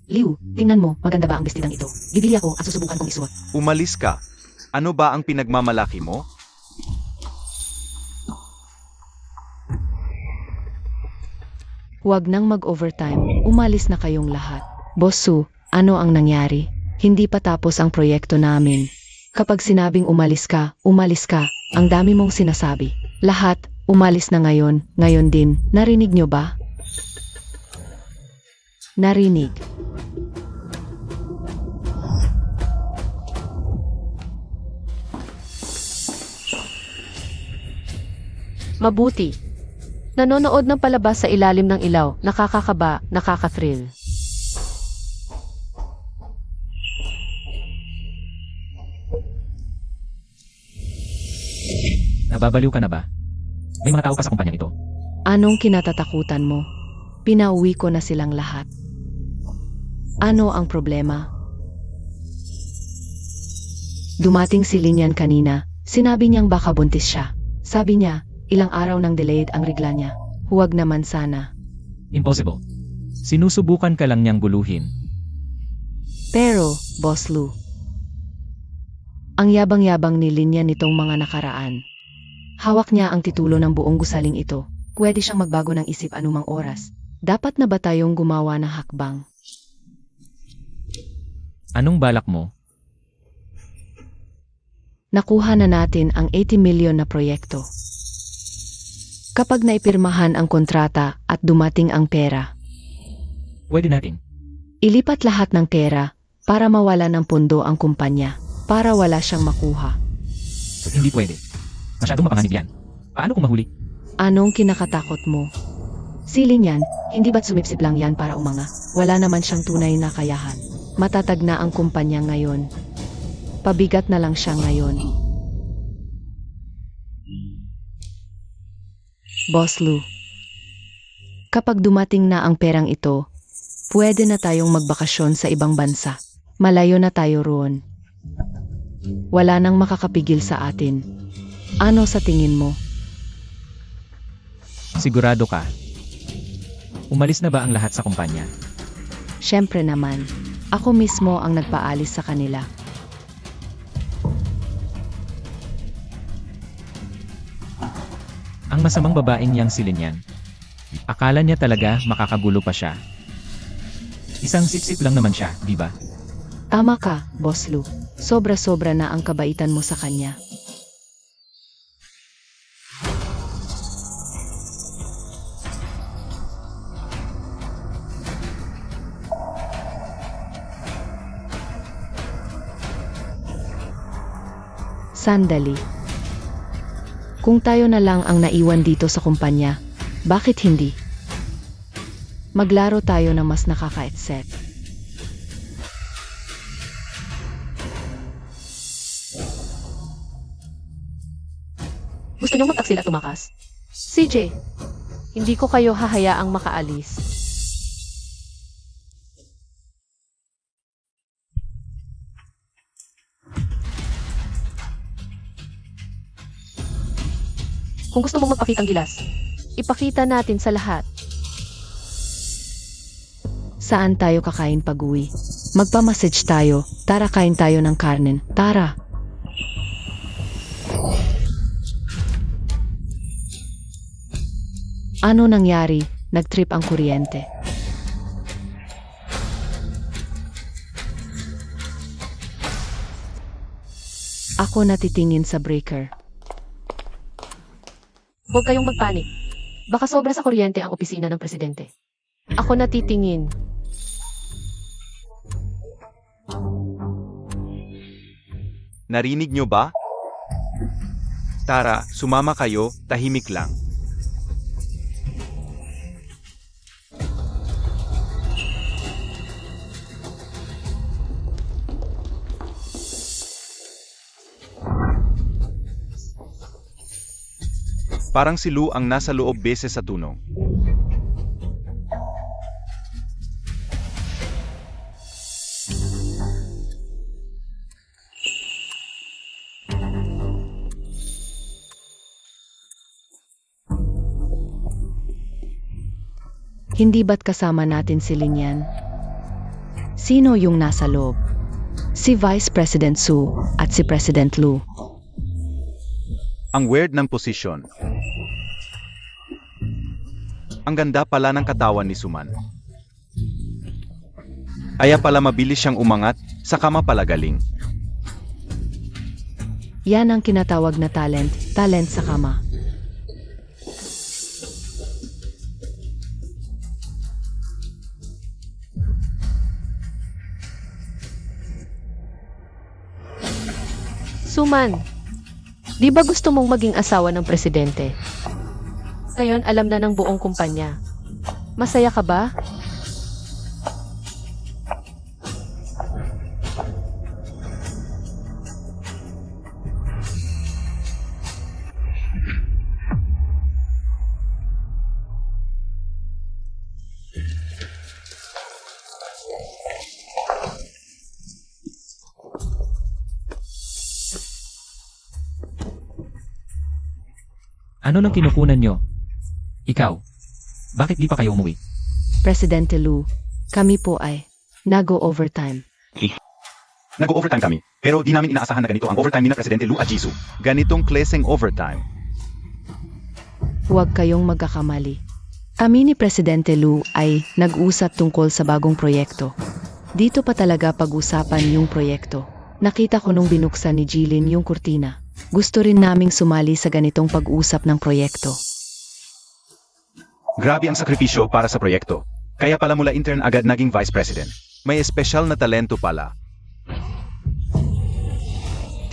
Liu, tingnan mo, maganda ba ang bestidang ito? Bibili ako at susubukan kong isuot. Umalis ka. Ano ba ang pinagmamalaki mo? Huwag nang mag-overtime, umalis na kayong lahat. Boss Su, ano ang nangyari? Hindi pa tapos ang proyekto namin. Kapag sinabing umalis ka, ang dami mong sinasabi. Lahat, umalis na ngayon din, narinig nyo ba? Narinig. Mabuti. Nanonood ng palabas sa ilalim ng ilaw, nakakakaba, nakaka-thrill. Nababaliw ka na ba? May mga tao pa sa kumpanya ito. Anong kinatatakutan mo? Pinauwi ko na silang lahat. Ano ang problema? Dumating si Linyan kanina. Sinabi niyang baka buntis siya. Sabi niya, ilang araw nang delayed ang regla niya. Huwag naman sana. Impossible. Sinusubukan ka lang niyang guluhin. Pero, Boss Lu, ang yabang-yabang ni Linyan nitong mga nakaraan. Hawak niya ang titulo ng buong gusaling ito. Pwede siyang magbago ng isip anumang oras. Dapat na ba tayong gumawa ng hakbang? Anong balak mo? Nakuha na natin ang 80 milyon na proyekto. Kapag naipirmahan ang kontrata at dumating ang pera, Pwede natin. ilipat lahat ng pera para mawala ng pondo ang kumpanya, para wala siyang makuha. Hindi pwede. Masyadong mapanganib yan. Paano kung mahuli? Anong kinakatakot mo? Siling yan, hindi ba't sumipsip lang yan para umanga? Wala naman siyang tunay na kayahan. Matatag na ang kumpanya ngayon. Pabigat na lang siya ngayon. Boss Lu, kapag dumating na ang perang ito, pwede na tayong magbakasyon sa ibang bansa. Malayo na tayo roon. Wala nang makakapigil sa atin. Ano sa tingin mo? Sigurado ka. Umalis na ba ang lahat sa kumpanya? Siyempre naman, ako mismo ang nagpaalis sa kanila. Ang masamang babaeng niyang si Linyan. Akala niya talaga makakagulo pa siya. Isang sip-sip lang naman siya, di ba? Tama ka, Boss Lu. Sobra-sobra na ang kabaitan mo sa kanya. Sandali. Kung tayo na lang ang naiwan dito sa kumpanya, bakit hindi? Maglaro tayo ng mas nakaka-etset. Gusto niyong mag-aksil at tumakas? CJ, hindi ko kayo hahayaang makaalis. Kung gusto mong magpakitang gilas, ipakita natin sa lahat. Saan tayo kakain pag-uwi? Magpa-massage tayo. Tara, kain tayo ng karnen. Tara. Ano nangyari? Nagtrip ang kuryente. Ako natitingin sa breaker. Huwag kayong magpanik. Baka sobra sa kuryente ang opisina ng presidente. Ako natitingin. Narinig nyo ba? Tara, sumama kayo, tahimik lang. Parang si Lou ang nasa loob beses sa tunong. Hindi ba't kasama natin si Linyan? Sino yung nasa loob? Si Vice President Su at si President Lu. Ang weird ng posisyon. Ang ganda pala ng katawan ni Suman. Kaya pala mabilis siyang umangat, sa kama pala galing. Yan ang kinatawag na talent sa kama. Suman, di ba gusto mong maging asawa ng presidente? Ngayon alam na ng buong kumpanya. Masaya ka ba? Ano nang kinukunan nyo? Ikaw, bakit di pa kayo umuwi? Presidente Lu, kami po ay nag-overtime. Nag-overtime kami, pero di namin inaasahan na ganito ang overtime ni na Presidente Lou at Jisoo. Ganitong klaseng overtime. Huwag kayong magkakamali. Kami ni Presidente Lu ay nag-usap tungkol sa bagong proyekto. Dito pa talaga pag-usapan yung proyekto. Nakita ko nung binuksan ni Jilin yung kurtina. Gusto rin naming sumali sa ganitong pag-usap ng proyekto. Grabe ang sakripisyo para sa proyekto. Kaya pala mula intern agad naging vice president. May espesyal na talento pala.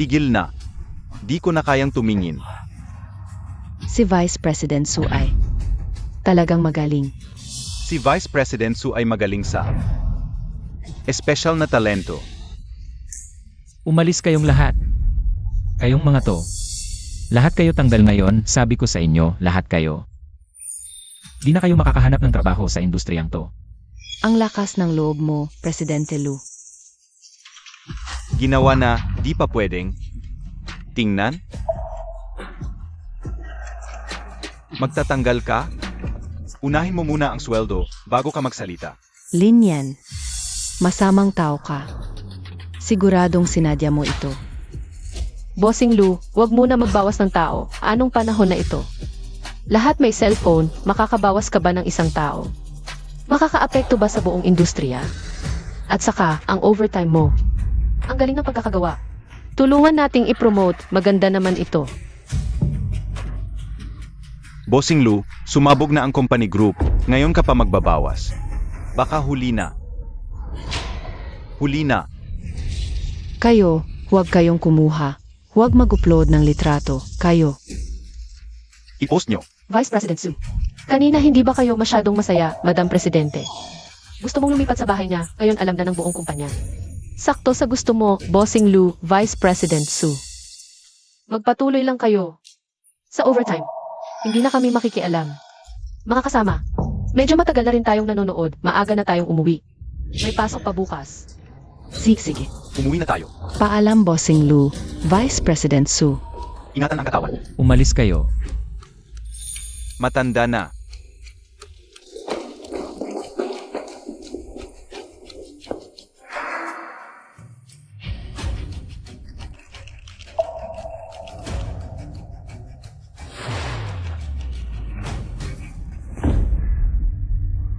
Tigil na. Di ko na kayang tumingin. Si Vice President Su ay talagang magaling. Si Vice President Su ay magaling sa espesyal na talento. Umalis kayong lahat. Kayong mga to. Lahat kayo tanggal ngayon, sabi ko sa inyo, lahat kayo. Di na kayo makakahanap ng trabaho sa industriyang to. Ang lakas ng loob mo, Presidente Lu. Ginawa na, di pa pwedeng. Tingnan. Magtatanggal ka? Unahin mo muna ang sweldo bago ka magsalita. Linyan, masamang tao ka. Siguradong sinadya mo ito. Bossing Lu, wag muna magbawas ng tao. Anong panahon na ito? Lahat may cellphone, makakabawas ka ba ng isang tao? Makakaapekto ba sa buong industriya? At saka, ang overtime mo. Ang galing ng pagkakagawa. Tulungan nating i-promote, maganda naman ito. Bossing Lou, sumabog na ang company group. Ngayon ka pa magbabawas. Baka huli na. Huli na. Kayo, huwag kayong kumuha. Huwag mag-upload ng litrato. Kayo. I-post nyo. Vice President Su, kanina hindi ba kayo masyadong masaya, Madam Presidente? Gusto mong lumipat sa bahay niya, ngayon alam na ng buong kumpanya. Sakto sa gusto mo, Bossing Lu, Vice President Su. Magpatuloy lang kayo. Sa overtime, hindi na kami makikialam. Mga kasama, medyo matagal na rin tayong nanonood, maaga na tayong umuwi. May pasok pa bukas. Sige. Umuwi na tayo. Paalam, Bossing Lu, Vice President Su. Ingatan ang katawan. Umalis kayo. Matanda na.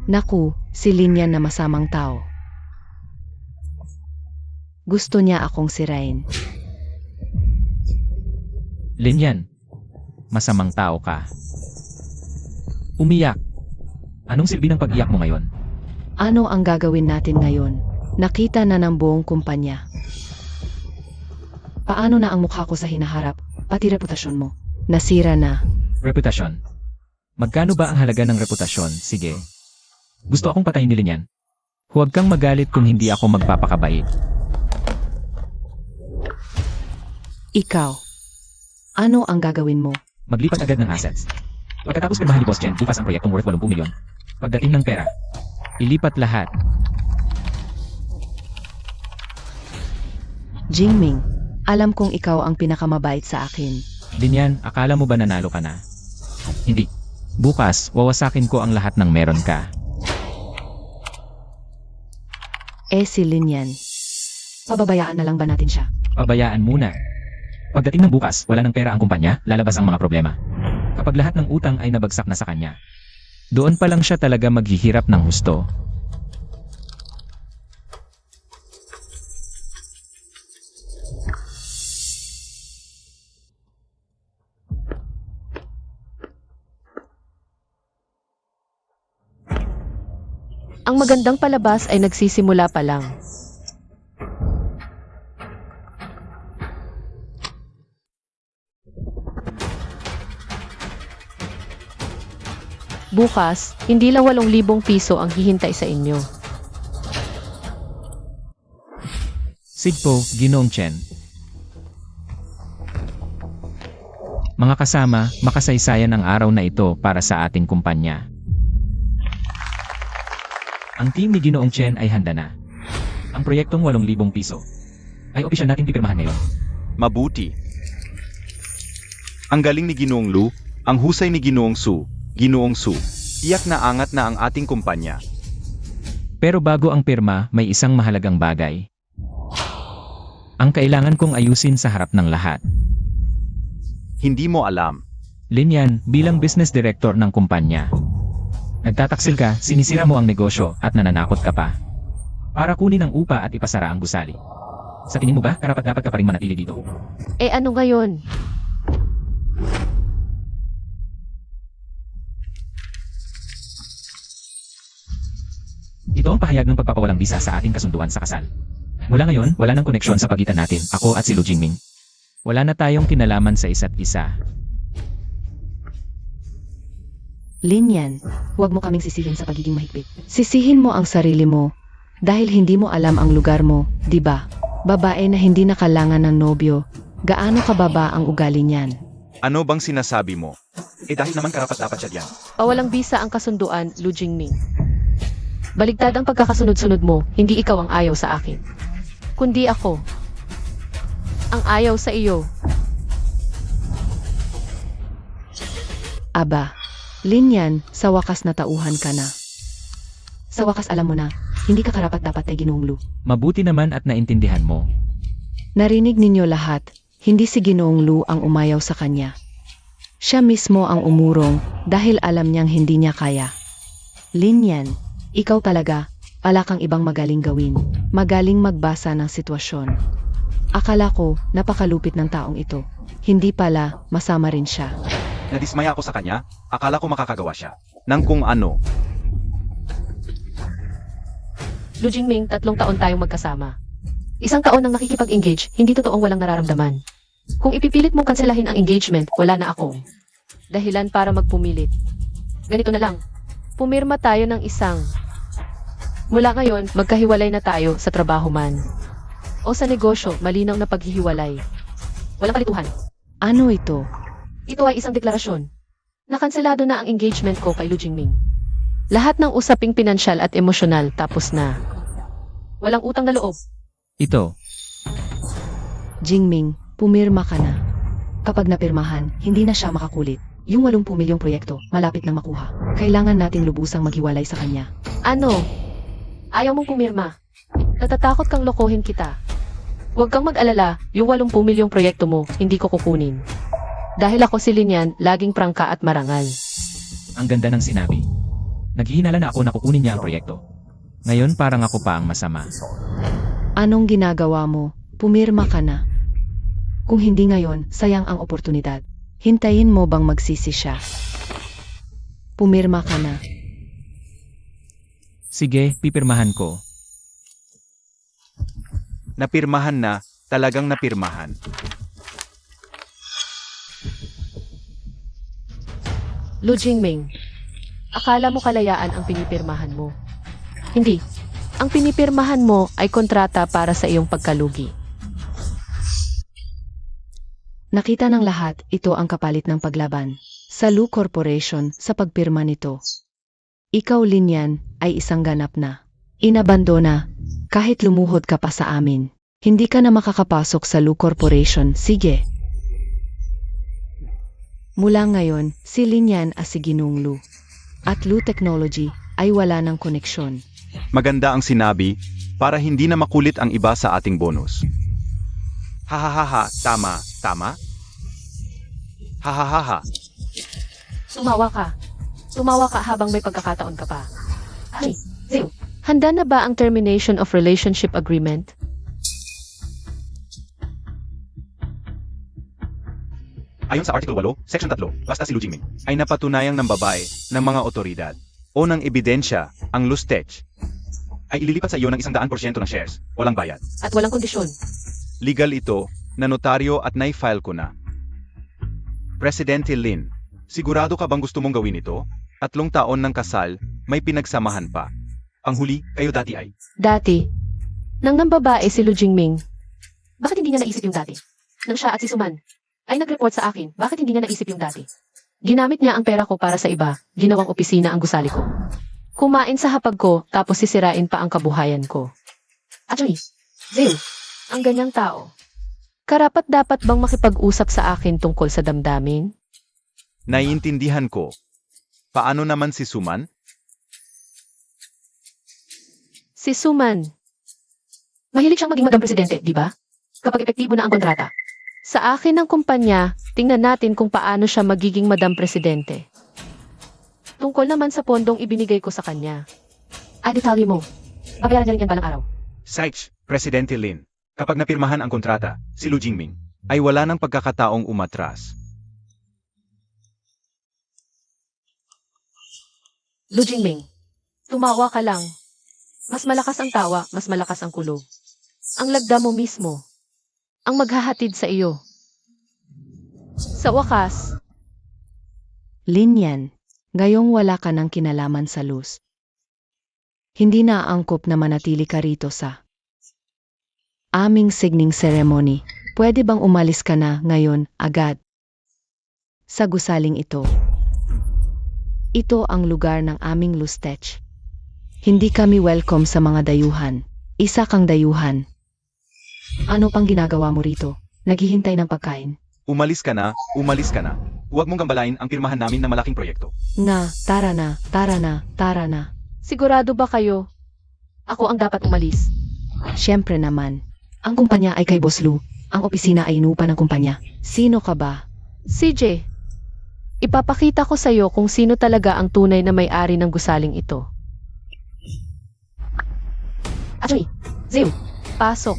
Naku, si Linyan na masamang tao. Gusto niya akong sirain. Linyan, masamang tao ka. Umiyak. Anong silbi ng pag-iyak mo ngayon? Ano ang gagawin natin ngayon? Nakita na ng buong kumpanya. Paano na ang mukha ko sa hinaharap, pati reputasyon mo? Nasira na. Reputasyon. Magkano ba ang halaga ng reputasyon? Sige. Gusto akong patayin ni Linyan. Huwag kang magalit kung hindi ako magpapakabait. Ikaw. Ano ang gagawin mo? Maglipat agad ng assets. Pagkatapos pirmahan ni Boss Chen, bukas ang proyektong worth 80 milyon. Pagdating ng pera, ilipat lahat. Jingming, alam kong ikaw ang pinakamabait sa akin. Linyan, akala mo ba nanalo ka na? Hindi. Bukas, wawasakin ko ang lahat ng meron ka. Si Linyan. Pababayaan na lang ba natin siya? Pabayaan muna. Pagdating ng bukas, wala ng pera ang kumpanya, lalabas ang mga problema. Kapag lahat ng utang ay nabagsak na sa kanya, doon pa lang siya talaga maghihirap ng husto. Ang magandang palabas ay nagsisimula pa lang. Bukas, hindi lang 8,000 piso ang hihintay sa inyo. Sigpo, Ginoong Chen. Mga kasama, makasaysayan ang araw na ito para sa ating kumpanya. Ang team ni Ginoong Chen ay handa na. Ang proyektong 8,000 piso ay opisyal nating pipirmahan ngayon. Mabuti. Ang galing ni Ginoong Lu, ang husay ni Ginoong Su. Ginoong Su, tiyak na angat na ang ating kumpanya. Pero bago ang pirma, may isang mahalagang bagay. Ang kailangan kong ayusin sa harap ng lahat. Hindi mo alam. Linyan, bilang business director ng kumpanya. Nagtataksil ka, sinisira mo ang negosyo at nananakot ka pa. Para kunin ang upa at ipasara ang gusali. Sa tingin mo ba, karapat-dapat ka pa rin manatili dito? Ano ngayon? Ito ang pahayag ng pagpapawalang bisa sa ating kasunduan sa kasal. Mula ngayon, wala nang koneksyon sa pagitan natin, ako at si Lu Jingming. Wala na tayong kinalaman sa isa't isa. Linyan, huwag mo kaming sisihin sa pagiging mahigpit. Sisihin mo ang sarili mo dahil hindi mo alam ang lugar mo, di ba? Babae na hindi nakalangan ng nobyo, gaano kababa ang ugali niyan? Ano bang sinasabi mo? Dahil naman karapat-dapat siya diyan. Pawalang bisa ang kasunduan, Lu Jingming. Baligtad ang pagkakasunod-sunod mo, hindi ikaw ang ayaw sa akin. Kundi ako. Ang ayaw sa iyo. Aba, Linyan, sa wakas natauhan ka na. Sa wakas alam mo na, hindi ka karapat-dapat ay Ginoong Lu. Mabuti naman at naintindihan mo. Narinig ninyo lahat, hindi si Ginoong Lu ang umayaw sa kanya. Siya mismo ang umurong dahil alam niyang hindi niya kaya. Linyan, ikaw talaga, wala kang ibang magaling gawin. Magaling magbasa ng sitwasyon. Akala ko, napakalupit ng taong ito. Hindi pala, masama rin siya. Nadismaya ako sa kanya, akala ko makakagawa siya. Nang kung ano. Lu Jingming, 3 taon tayong magkasama. 1 taon nang nakikipag-engage, hindi totoong walang nararamdaman. Kung ipipilit mong kanselahin ang engagement, wala na akong dahilan para magpumilit. Ganito na lang. Pumirma tayo ng isang. Mula ngayon, magkahiwalay na tayo sa trabaho man. O sa negosyo, malinaw na paghihiwalay. Walang kalituhan. Ano ito? Ito ay isang deklarasyon. Nakanselado na ang engagement ko kay Lu Jingming. Lahat ng usaping pinansyal at emosyonal tapos na. Walang utang na loob. Ito, Jingming, pumirma ka na. Kapag napirmahan, hindi na siya makakulit. Yung 80 milyong proyekto, malapit nang makuha. Kailangan nating lubusang maghiwalay sa kanya. Ano? Ayaw mong pumirma. Natatakot kang lokohin kita. Huwag kang mag-alala, yung 80 milyong proyekto mo, hindi ko kukunin. Dahil ako si Linyan, laging prangka at marangal. ang ganda ng sinabi. Naghihinala na ako na kukunin niya ang proyekto. Ngayon parang ako pa ang masama. Anong ginagawa mo? Pumirma ka na. Kung hindi ngayon, sayang ang oportunidad. Hintayin mo bang magsisi siya? Pumirma ka na. Sige, pipirmahan ko. Napirmahan na, talagang napirmahan. Lu Jingming, akala mo kalayaan ang pinipirmahan mo. Hindi. Ang pinipirmahan mo ay kontrata para sa iyong pagkalugi. Nakita ng lahat, ito ang kapalit ng paglaban. Sa Lu Corporation, sa pagpirma nito. Ikaw, Linyan, ay isang ganap na. Inabandona, kahit lumuhod ka pa sa amin. Hindi ka na makakapasok sa Lu Corporation, sige. Mula ngayon, si Linyan ay si Ginong Lu. At Lu Technology ay wala ng koneksyon. Maganda ang sinabi, para hindi na makulit ang iba sa ating bonus. Hahaha, tama, tama? Hahaha. Tumawa ka. Tumawa ka habang may pagkakataon ka pa. Ay, Zil, handa na ba ang termination of relationship agreement? Ayon sa Article 8, Section 3, basta si Lu Jingming ay napatunayang ng babae, ng mga otoridad, o ng ebidensya, ang Lustech, ay ililipat sa iyo ng 100% ng shares, walang bayad. At walang kondisyon. Legal ito, na notaryo at na-file ko na. Presidente Lin, sigurado ka bang gusto mong gawin ito? 3 taon ng kasal, may pinagsamahan pa. Ang huli, kayo dati ay. Dati, nang nambabae si Lu Jingming, bakit hindi niya naisip yung dati? Nang siya at si Suman ay nag-report sa akin, bakit hindi niya naisip yung dati? Ginamit niya ang pera ko para sa iba, ginawang opisina ang gusali ko. Kumain sa hapag ko, tapos sisirain pa ang kabuhayan ko. Actually, Zil, ang ganyang tao, karapat dapat bang makipag-usap sa akin tungkol sa damdamin? Naiintindihan ko. Paano naman si Suman? Si Suman, mahilig siyang maging madam presidente, di ba? Kapag epektibo na ang kontrata. Sa akin ng kumpanya, tingnan natin kung paano siya magiging madam presidente. Tungkol naman sa pondong ibinigay ko sa kanya. Detalye mo. Babayaran niya rin yan balang araw. Saich, Presidente Lin, kapag napirmahan ang kontrata, si Lu Jingming, ay wala ng pagkakataong umatras. Lu Jingming, tumawa ka lang. Mas malakas ang tawa, mas malakas ang kulog. Ang lagda mo mismo, ang maghahatid sa iyo. Sa wakas, Linyan, ngayong wala ka ng kinalaman sa luz. Hindi na angkop na manatili ka rito sa aming signing ceremony. Pwede bang umalis ka na ngayon, agad? Sa gusaling ito. Ito ang lugar ng aming Lustech. Hindi kami welcome sa mga dayuhan. Isa kang dayuhan. Ano pang ginagawa mo rito? Naghihintay ng pagkain. Umalis ka na, umalis ka na. Huwag mong gambalain ang pirmahan namin na malaking proyekto. Tara na, tara na, tara na. sigurado ba kayo? Ako ang dapat umalis. Siyempre naman. Ang kumpanya ay kay Boss Lu. Ang opisina ay inuupa ng kumpanya. Sino ka ba? CJ, ipapakita ko sa iyo kung sino talaga ang tunay na may-ari ng gusaling ito. Achoy, Zil, pasok.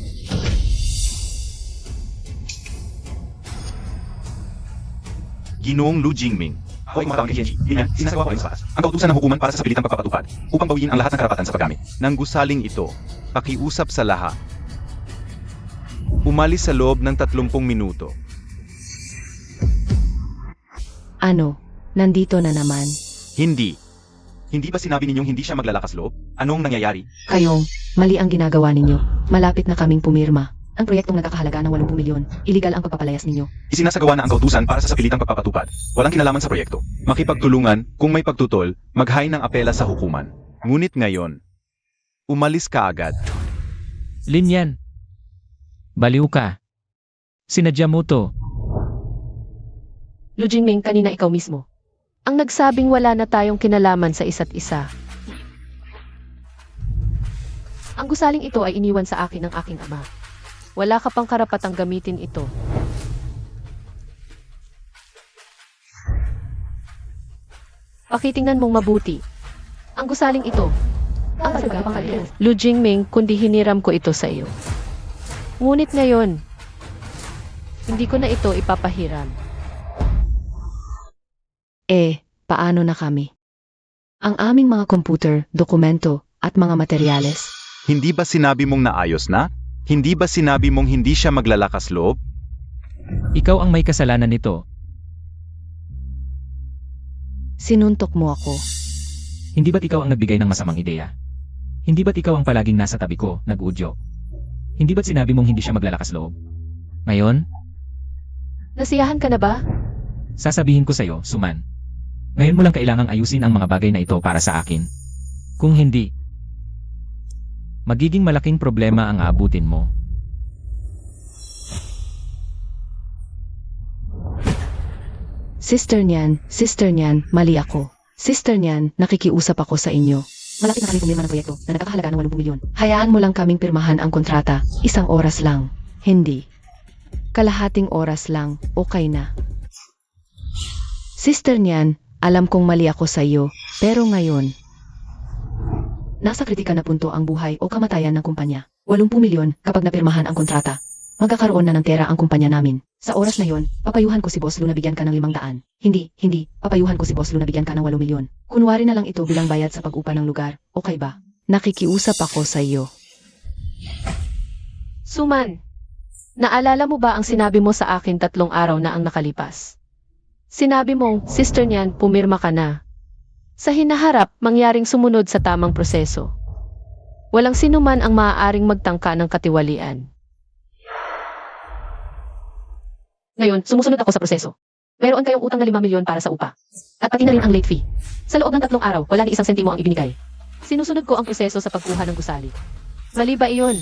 Ginoong Lu Jingming. Ako ay umatawag kay Hianji. Ganyan, sinasagawa ko ay sa ang kautusan ng hukuman para sa sapilitang pagpapatupad upang bawiin ang lahat ng karapatan sa paggamit ng gusaling ito. Pakiusap sa lahat. Umalis sa loob ng 30 minuto. Ano? Nandito na naman. Hindi. Hindi ba sinabi ninyong hindi siya maglalakas loob? Anong nangyayari? Kayong, mali ang ginagawa ninyo. Malapit na kaming pumirma. Ang proyektong nagkakahalaga ng 80 milyon. Iligal ang pagpapalayas ninyo. Isinasagawa na ang kautusan para sa sapilitang pagpapatupad. Walang kinalaman sa proyekto. Makipagtulungan, kung may pagtutol, maghain ng apela sa hukuman. Ngunit ngayon, umalis ka agad. Linyan. Baliw ka. Sinadya mo to. Lu Jingming, kanina ikaw mismo. Ang nagsabing wala na tayong kinalaman sa isa't isa. Ang gusaling ito ay iniwan sa akin ng aking ama. Wala ka pang karapatang gamitin ito. Pakitingnan mong mabuti. Ang gusaling ito, ang pagpapakalit. Lu Jingming, kundi hiniram ko ito sa iyo. Ngunit ngayon, hindi ko na ito ipapahiram. Paano na kami? Ang aming mga computer, dokumento, at mga materyales. Hindi ba sinabi mong naayos na? Hindi ba sinabi mong hindi siya maglalakas loob? Ikaw ang may kasalanan nito. Sinuntok mo ako. Hindi ba't ikaw ang nagbigay ng masamang ideya? Hindi ba't ikaw ang palaging nasa tabi ko, nag-udyo? Hindi ba't sinabi mong hindi siya maglalakas loob? Ngayon, Nasiyahan ka na ba? sasabihin ko sa'yo, Suman. Ngayon mo lang kailangang ayusin ang mga bagay na ito para sa akin. Kung hindi, magiging malaking problema ang aabutin mo. Sister niyan, mali ako. Sister niyan, nakikiusap ako sa inyo. Malapit na kami pumirma ng proyekto na nagkakahalaga ng 80 milyon. Hayaan mo lang kaming pirmahan ang kontrata. 1 oras lang. Hindi. Kalahating oras lang, okay na. Sister niyan, alam kong mali ako sa iyo, pero ngayon, nasa kritikal na punto ang buhay o kamatayan ng kumpanya. 80 milyon kapag napirmahan ang kontrata. Magkakaroon na ng tera ang kumpanya namin. Sa oras na yon, papayuhan ko si Boss Lu na bigyan ka ng 500. Hindi, papayuhan ko si Boss Lu na bigyan ka ng 8 milyon. Kunwari na lang ito bilang bayad sa pag-upa ng lugar, okay ba? Nakikiusap ako sa iyo. Suman, naalala mo ba ang sinabi mo sa akin 3 araw na ang nakalipas? Sinabi mong, sister niyan, pumirma ka na. Sa hinaharap, mangyaring sumunod sa tamang proseso. Walang sinuman ang maaaring magtangka ng katiwalian. Ngayon, sumusunod ako sa proseso. Meron kayong utang na 5 milyon para sa upa. At pati na rin ang late fee. Sa loob ng 3 araw, wala ni 1 sentimo ang ibinigay. Sinusunod ko ang proseso sa pagkuha ng gusali. Mali ba iyon?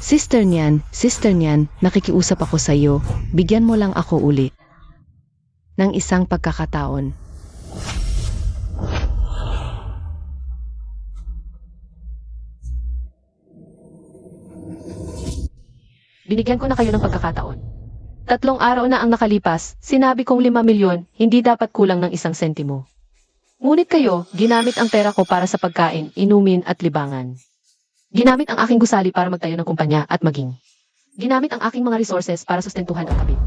Sister niyan, nakikiusap ako sa iyo. Bigyan mo lang ako ulit ng isang pagkakataon. Binigyan ko na kayo ng pagkakataon. 3 araw na ang nakalipas, sinabi kong 5 milyon, hindi dapat kulang ng 1 sentimo. Ngunit kayo, ginamit ang pera ko para sa pagkain, inumin at libangan. Ginamit ang aking gusali para magtayo ng kumpanya at maging. Ginamit ang aking mga resources para sustentuhan ang kapit.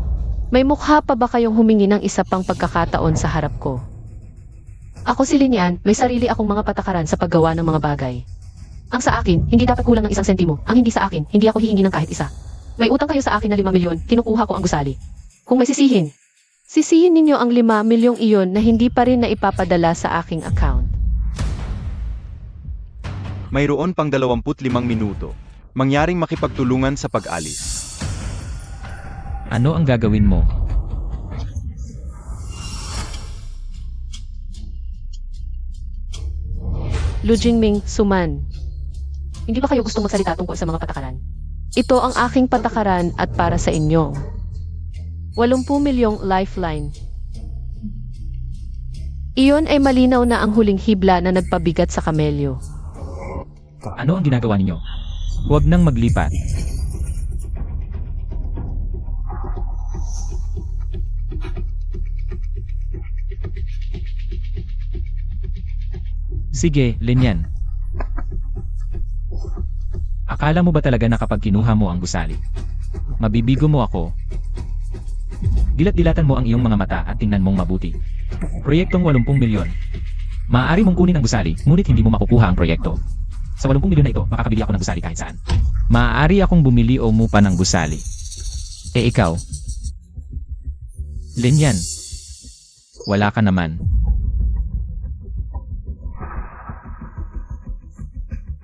May mukha pa ba kayong humingi ng isa pang pagkakataon sa harap ko? Ako si Linian, may sarili akong mga patakaran sa paggawa ng mga bagay. Ang sa akin, hindi dapat kulang ng 1 sentimo. Ang hindi sa akin, hindi ako hihingi ng kahit isa. May utang kayo sa akin na 5 milyon, kinukuha ko ang gusali. Kung may sisihin, sisihin ninyo ang 5 milyong iyon na hindi pa rin na ipapadala sa aking account. Mayroon pang 25 minuto. Mangyaring makipagtulungan sa pag-alis. Ano ang gagawin mo? Lu Jingming, Suman. Hindi ba kayo gustong magsalita tungkol sa mga patakaran? Ito ang aking patakaran at para sa inyo. 80 milyong lifeline. Iyon ay malinaw na ang huling hibla na nagpabigat sa kamelyo. Ano ang ginagawa ninyo? Huwag nang maglipat. Sige, Linian. Akala mo ba talaga na kapag kinuha mo ang gusali, mabibigo mo ako? Dilat-dilatan mo ang iyong mga mata at tingnan mong mabuti. Proyektong 80 milyon. Maaari mong kunin ang gusali, ngunit hindi mo makukuha ang proyekto. Sa 80 milyon na ito, makakabili ako ng gusali kahit saan. Maaari akong bumili o umupa ng gusali. Ikaw? Linian, wala ka naman.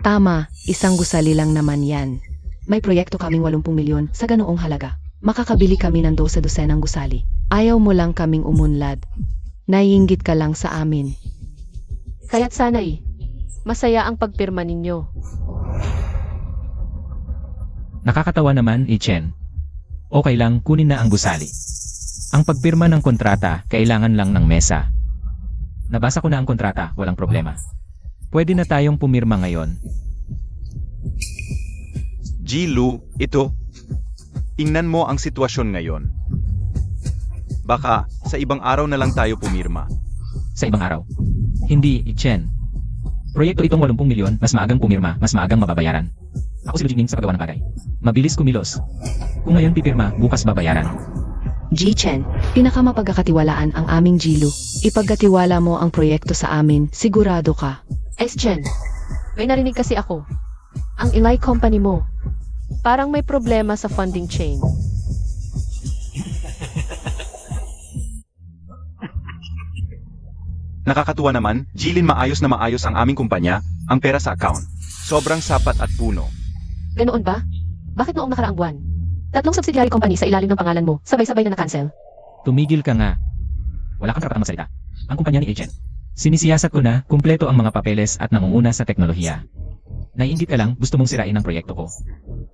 Tama, isang gusali lang naman yan. May proyekto kaming 80 milyon sa ganoong halaga. Makakabili kami ng 12 dosenang gusali. Ayaw mo lang kaming umunlad. Naiinggit ka lang sa amin. Kaya't sana'y masaya ang pagpirma ninyo. Nakakatawa naman, Chen. Okay lang, kunin na ang gusali. Ang pagpirma ng kontrata, kailangan lang ng mesa. Nabasa ko na ang kontrata, walang problema. Pwede na tayong pumirma ngayon. Lu, ito. Tingnan mo ang sitwasyon ngayon. Baka, sa ibang araw na lang tayo pumirma. Sa ibang araw. Hindi, Chen. Proyekto itong 80 milyon, mas maagang pumirma, mas maagang mababayaran. Ako si Lu Jingming sa paggawa ng bagay. Mabilis kumilos. Kung ngayon pipirma, bukas babayaran. Ji-Chen, pinakamapagkakatiwalaan ang aming Jilu. Ipagkatiwala mo ang proyekto sa amin, sigurado ka. S-Chen, may narinig kasi ako. Ang Eli company mo, parang may problema sa funding chain. Nakakatuwa naman, Jilin, maayos na maayos ang aming kumpanya, ang pera sa account. Sobrang sapat at puno. Ganoon ba? Bakit noong nakaraang buwan? 3 subsidiary company sa ilalim ng pangalan mo, sabay-sabay na na-cancel. Tumigil ka nga. Wala kang karapatang magsalita. Ang kumpanya ni Agent. Sinisiyasat ko na, kumpleto ang mga papeles at nangunguna sa teknolohiya. Naiinggit ka lang, gusto mong sirain ang proyekto ko.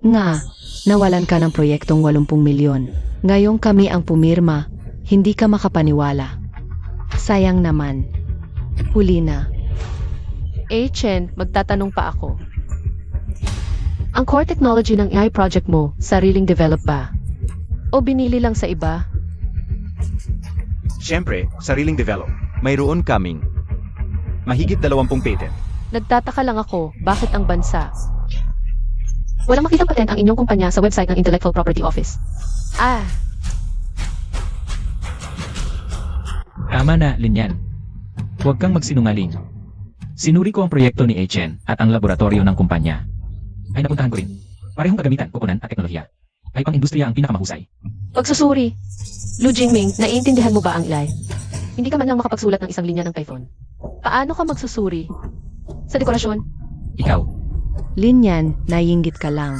Nga, nawalan ka ng proyektong 80 milyon. Ngayong kami ang pumirma, hindi ka makapaniwala. Sayang naman. Huli na. Chen, magtatanong pa ako. Ang core technology ng AI project mo, sariling develop ba? O binili lang sa iba? Siyempre, sariling develop. Mayroon kaming mahigit 20 patent. Nagtataka lang ako, bakit ang bansa? Walang makitang patent ang inyong kumpanya sa website ng Intellectual Property Office. Ah, Tama na, Linyan. Huwag kang magsinungaling. Sinuri ko ang proyekto ni Chen at ang laboratorio ng kumpanya. Ay napuntahan ko rin. Parehong kagamitan, kukunan at teknolohiya. Ay pang-industriya ang pinakamahusay. pagsusuri. Lu Jingming, naiintindihan mo ba ang AI? Hindi ka man lang makapagsulat ng isang linya ng Python. Paano ka magsusuri? Sa dekorasyon? Ikaw, Linyan, naiinggit ka lang.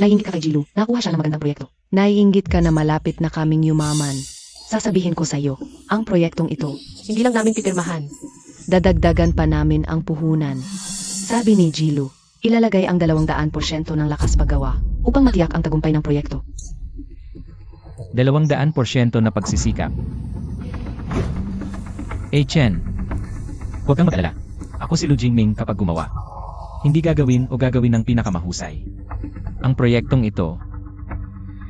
Naiingit ka kay Jilu. Nakuha siya ng magandang proyekto. Naiinggit ka na malapit na kaming yumaman. Sasabihin ko sa'yo, ang proyektong ito, Hindi lang namin pipirmahan. dadagdagan pa namin ang puhunan. Sabi ni Jilu, ilalagay ang 200% ng lakas paggawa upang matiyak ang tagumpay ng proyekto. 200% na pagsisikap. Chen, huwag kang mag-alala. Ako si Lu Jingming kapag gumawa. Hindi gagawin o gagawin ng pinakamahusay. Ang proyektong ito,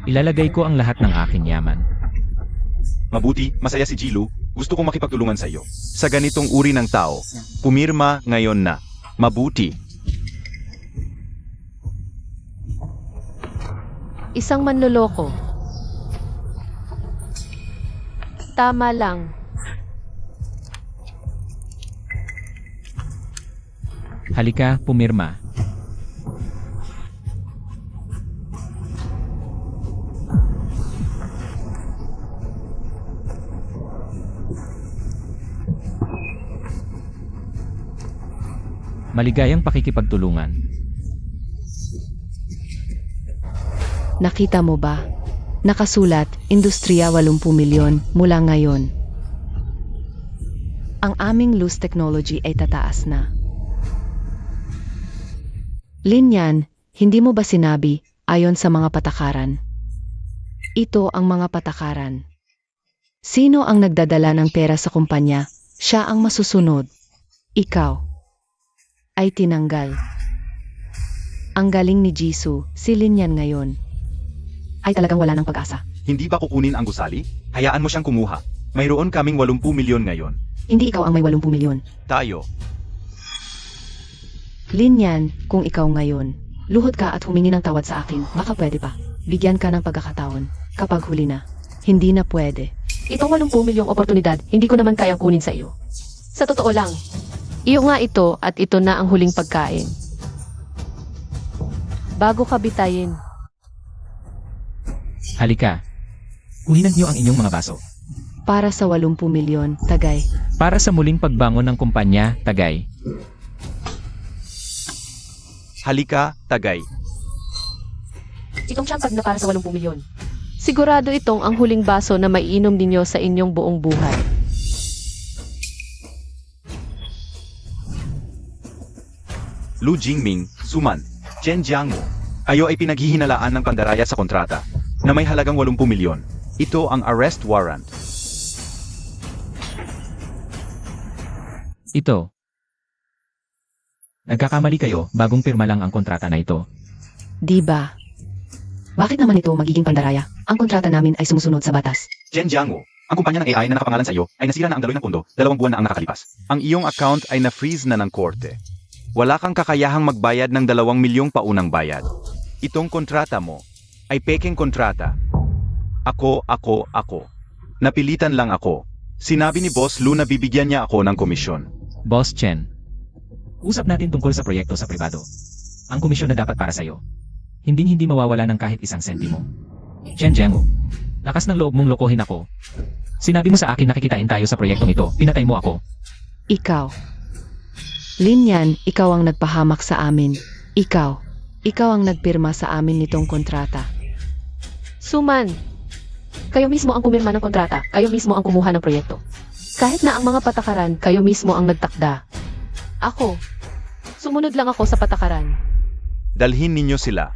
ilalagay ko ang lahat ng aking yaman. Mabuti, masaya si Jilu. Gusto kong makipagtulungan sa iyo. Sa ganitong uri ng tao, pumirma ngayon na. Mabuti. Isang manloloko. Tama lang. Halika, pumirma. Maligayang pakikipagtulungan. Nakita mo ba? Nakasulat, industriya 80 milyon mula ngayon. Ang aming loose technology ay tataas na. Linyan, hindi mo ba sinabi, ayon sa mga patakaran? Ito ang mga patakaran. Sino ang nagdadala ng pera sa kumpanya? Siya ang masusunod. Ikaw ay tinanggal. Ang galing ni Jisoo, si Linyan ngayon. Ay talagang wala ng pag-asa. Hindi ba kukunin ang gusali? Hayaan mo siyang kumuha. Mayroon kaming 80 milyon ngayon. Hindi ikaw ang may 80 milyon. Tayo. Linyan, kung ikaw ngayon, luhod ka at humingi ng tawad sa akin, baka pwede pa. Bigyan ka ng pagkakataon, kapag huli na. Hindi na pwede. Itong 80 milyong oportunidad, hindi ko naman kayang kunin sa iyo. Sa totoo lang, iyo nga ito at ito na ang huling pagkain. Bago ka bitayin, Halika. Kuhinan niyo ang inyong mga baso. Para sa 80 milyon, Tagay. Para sa muling pagbangon ng kumpanya, Tagay. Halika, Tagay. itong tiyangkag na para sa 80 milyon. Sigurado itong ang huling baso na maiinom ninyo sa inyong buong buhay. Lu Jingming, Suman, Chen Jiangmo. Ayo ay pinaghihinalaan ng pandaraya sa kontrata na may halagang 80 milyon. Ito ang arrest warrant. Ito. Nagkakamali kayo, bagong pirma lang ang kontrata na ito. Di ba? Bakit naman ito magiging pandaraya? Ang kontrata namin ay sumusunod sa batas. Chen Jiangmo, Ang kumpanya ng AI na nakapangalan sa iyo ay nasira na ang daloy ng pondo, 2 buwan na ang nakakalipas. Ang iyong account ay na-freeze na ng korte. Wala kang kakayahang magbayad ng 2 milyong paunang bayad. Itong kontrata mo ay pekeng kontrata. Ako. Napilitan lang ako. Sinabi ni Boss Lu na bibigyan niya ako ng komisyon. Boss Chen, usap natin tungkol sa proyekto sa pribado. Ang komisyon na dapat para sa'yo. Hindi mawawala ng kahit isang sentimo. Chen Jiangu, lakas ng loob mong lokohin ako. Sinabi mo sa akin na kikitain tayo sa proyektong ito, pinatay mo ako. Ikaw. Lin Yan, ikaw ang nagpahamak sa amin. Ikaw ang nagpirma sa amin nitong kontrata. Suman, kayo mismo ang pumirma ng kontrata, kayo mismo ang kumuha ng proyekto. Kahit na ang mga patakaran, kayo mismo ang nagtakda. Ako, sumunod lang ako sa patakaran. Dalhin ninyo sila.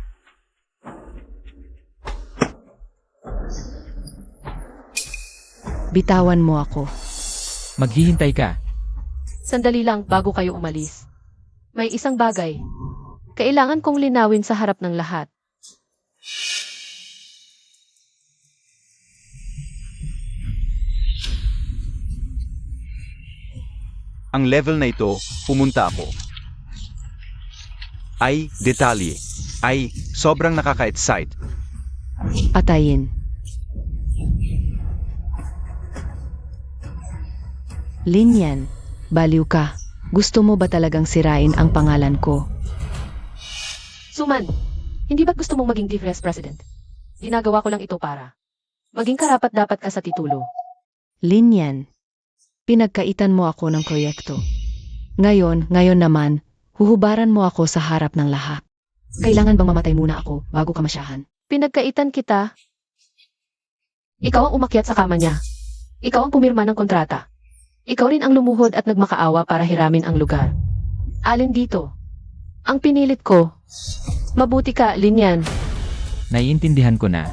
Bitawan mo ako. Maghihintay ka. Sandali lang bago kayo umalis. May isang bagay. Kailangan kong linawin sa harap ng lahat. Ang level na ito, pumunta ako. Ay, detalye. Ay, sobrang nakaka-excite. Patayin. Lin Yan, baliw ka. Gusto mo ba talagang sirain ang pangalan ko? Suman, hindi ba't gusto mong maging vice president? Ginagawa ko lang ito para maging karapat-dapat ka sa titulo. Lin Yan, pinagkaitan mo ako ng proyekto. Ngayon naman, huhubaran mo ako sa harap ng lahat. Kailangan bang mamatay muna ako bago ka masyahan? Pinagkaitan kita. Ikaw ang umakyat sa kama niya. Ikaw ang pumirma ng kontrata. Ikaw rin ang lumuhod at nagmakaawa para hiramin ang lugar. Alin dito? Ang pinilit ko. Mabuti ka, Lin Yan. Naiintindihan ko na.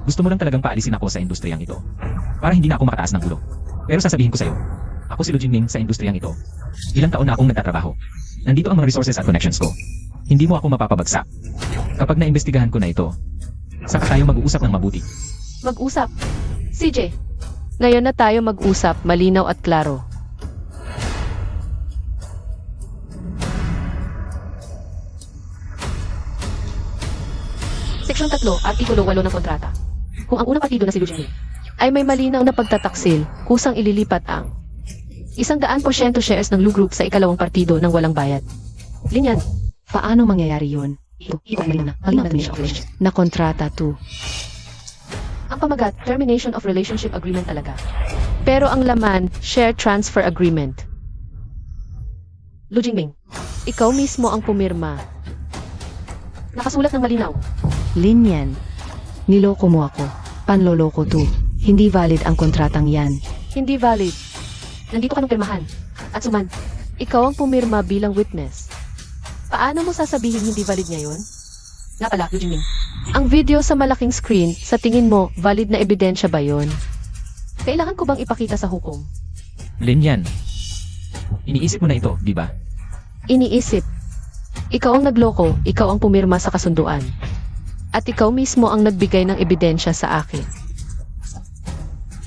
Gusto mo lang talagang paalisin ako sa industriyang ito. Para hindi na ako makataas ng ulo. Pero sasabihin ko sa'yo, ako si Lu Jingming sa industriyang ito. Ilang taon na akong nagtatrabaho. Nandito ang mga resources at connections ko. Hindi mo ako mapapabagsak. Kapag naimbestigahan ko na ito, saka tayo mag-uusap ng mabuti. Mag-usap. CJ, ngayon na tayo mag-usap, malinaw at klaro. Seksyon 3, Artikulo 8 ng kontrata. Kung ang unang partido na si Lu Jingming ay may malinaw na pagtataksil, kusang ililipat ang 100% shares ng Lu Group sa ikalawang partido ng walang bayad. Linyan, Paano mangyayari yun? malinaw na definition. Na kontrata to. Ang pamagat, termination of relationship agreement talaga. Pero ang laman, share transfer agreement. Lu Jingming, ikaw mismo ang pumirma. Nakasulat ng malinaw. Lin Yan, niloko mo ako. Panloloko to. Hindi valid ang kontratang yan. Hindi valid. Nandito ka nung pirmahan. At Suman, ikaw ang pumirma bilang witness. Paano mo sasabihin hindi valid ngayon? Nga pala, Lu Jingming. Ang video sa malaking screen, sa tingin mo, valid na ebidensya ba yon? Kailangan ko bang ipakita sa hukom? Lin Yan, iniisip mo na ito, di ba? Iniisip. Ikaw ang nagloko, ikaw ang pumirma sa kasunduan. At ikaw mismo ang nagbigay ng ebidensya sa akin.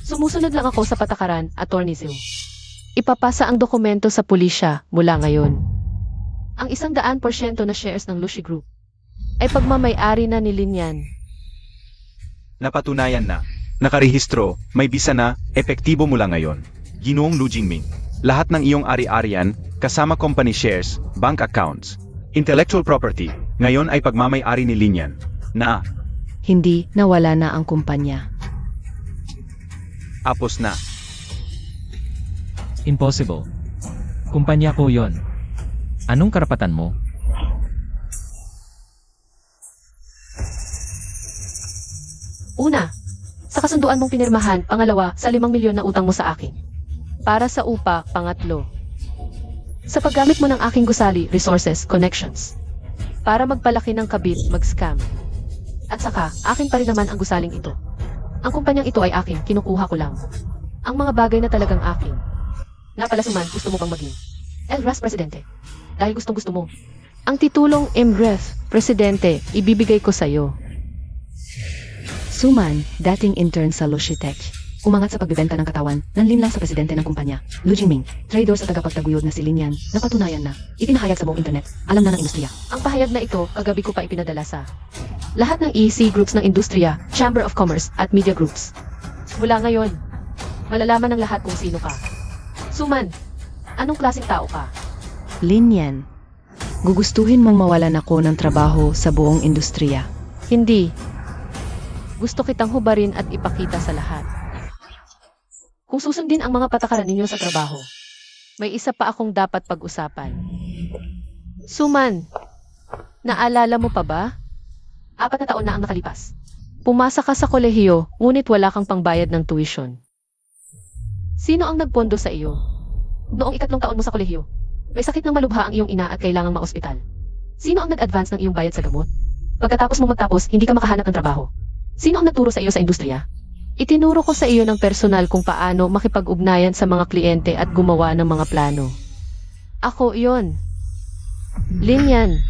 Sumusunod lang ako sa patakaran, Attorney Zhu. Ipapasa ang dokumento sa pulisya mula ngayon. Ang 100% na shares ng Lushi Group ay pagmamay-ari na ni Lin Yan. Napatunayan na. Nakarehistro, may bisa na, epektibo mula ngayon. Ginoong Lu Jingming, lahat ng iyong ari-arian, kasama company shares, bank accounts, intellectual property, ngayon ay pagmamay-ari ni Lin Yan. Na, Hindi, nawala na ang kumpanya. apos na. Impossible. Kumpanya ko yon. Anong karapatan mo? Una, sa kasunduan mong pinirmahan. Pangalawa, sa 5 milyon na utang mo sa akin. Para sa upa, pangatlo. Sa paggamit mo ng aking gusali, resources, connections. Para magpalaki ng kabit, mag-scam. At saka, akin pa rin naman ang gusaling ito. Ang kumpanyang ito ay akin, kinukuha ko lang. Ang mga bagay na talagang akin. Nga pala Suman, gusto mo bang maging Elras Presidente? Dahil gustong-gusto mo. Ang titulong Emref, Presidente, ibibigay ko sa'yo. Suman, dating intern sa Lushitech. Umangat sa pagbebenta ng katawan, nanlin lang sa presidente ng kumpanya, Lu Jingming, trader sa tagapagtaguyod na si Lin Yan, napatunayan na, ipinahayag sa buong internet, alam na ng industriya. Ang pahayag na ito, kagabi ko pa ipinadala sa lahat ng EC groups ng industriya, Chamber of Commerce at media groups. Mula ngayon, malalaman ng lahat kung sino ka. Suman, anong klaseng tao ka? Lin Yan, gugustuhin mong mawalan ako ng trabaho sa buong industriya. Hindi. Gusto kitang hubarin at ipakita sa lahat. Kung susundin ang mga patakaran ninyo sa trabaho, may isa pa akong dapat pag-usapan. Suman, naalala mo pa ba? 4 na taon na ang nakalipas. Pumasa ka sa kolehiyo, ngunit wala kang pangbayad ng tuition. Sino ang nagpondo sa iyo? Noong 3 taon mo sa kolehiyo, may sakit ng malubha ang iyong ina at kailangang ma-ospital. Sino ang nag-advance ng iyong bayad sa gamot? Pagkatapos mo magtapos, hindi ka makahanap ng trabaho. Sino ang nagturo sa iyo sa industriya? Itinuro ko sa iyo ng personal kung paano makipag-ugnayan sa mga kliyente at gumawa ng mga plano. Ako iyon. Lin Yan.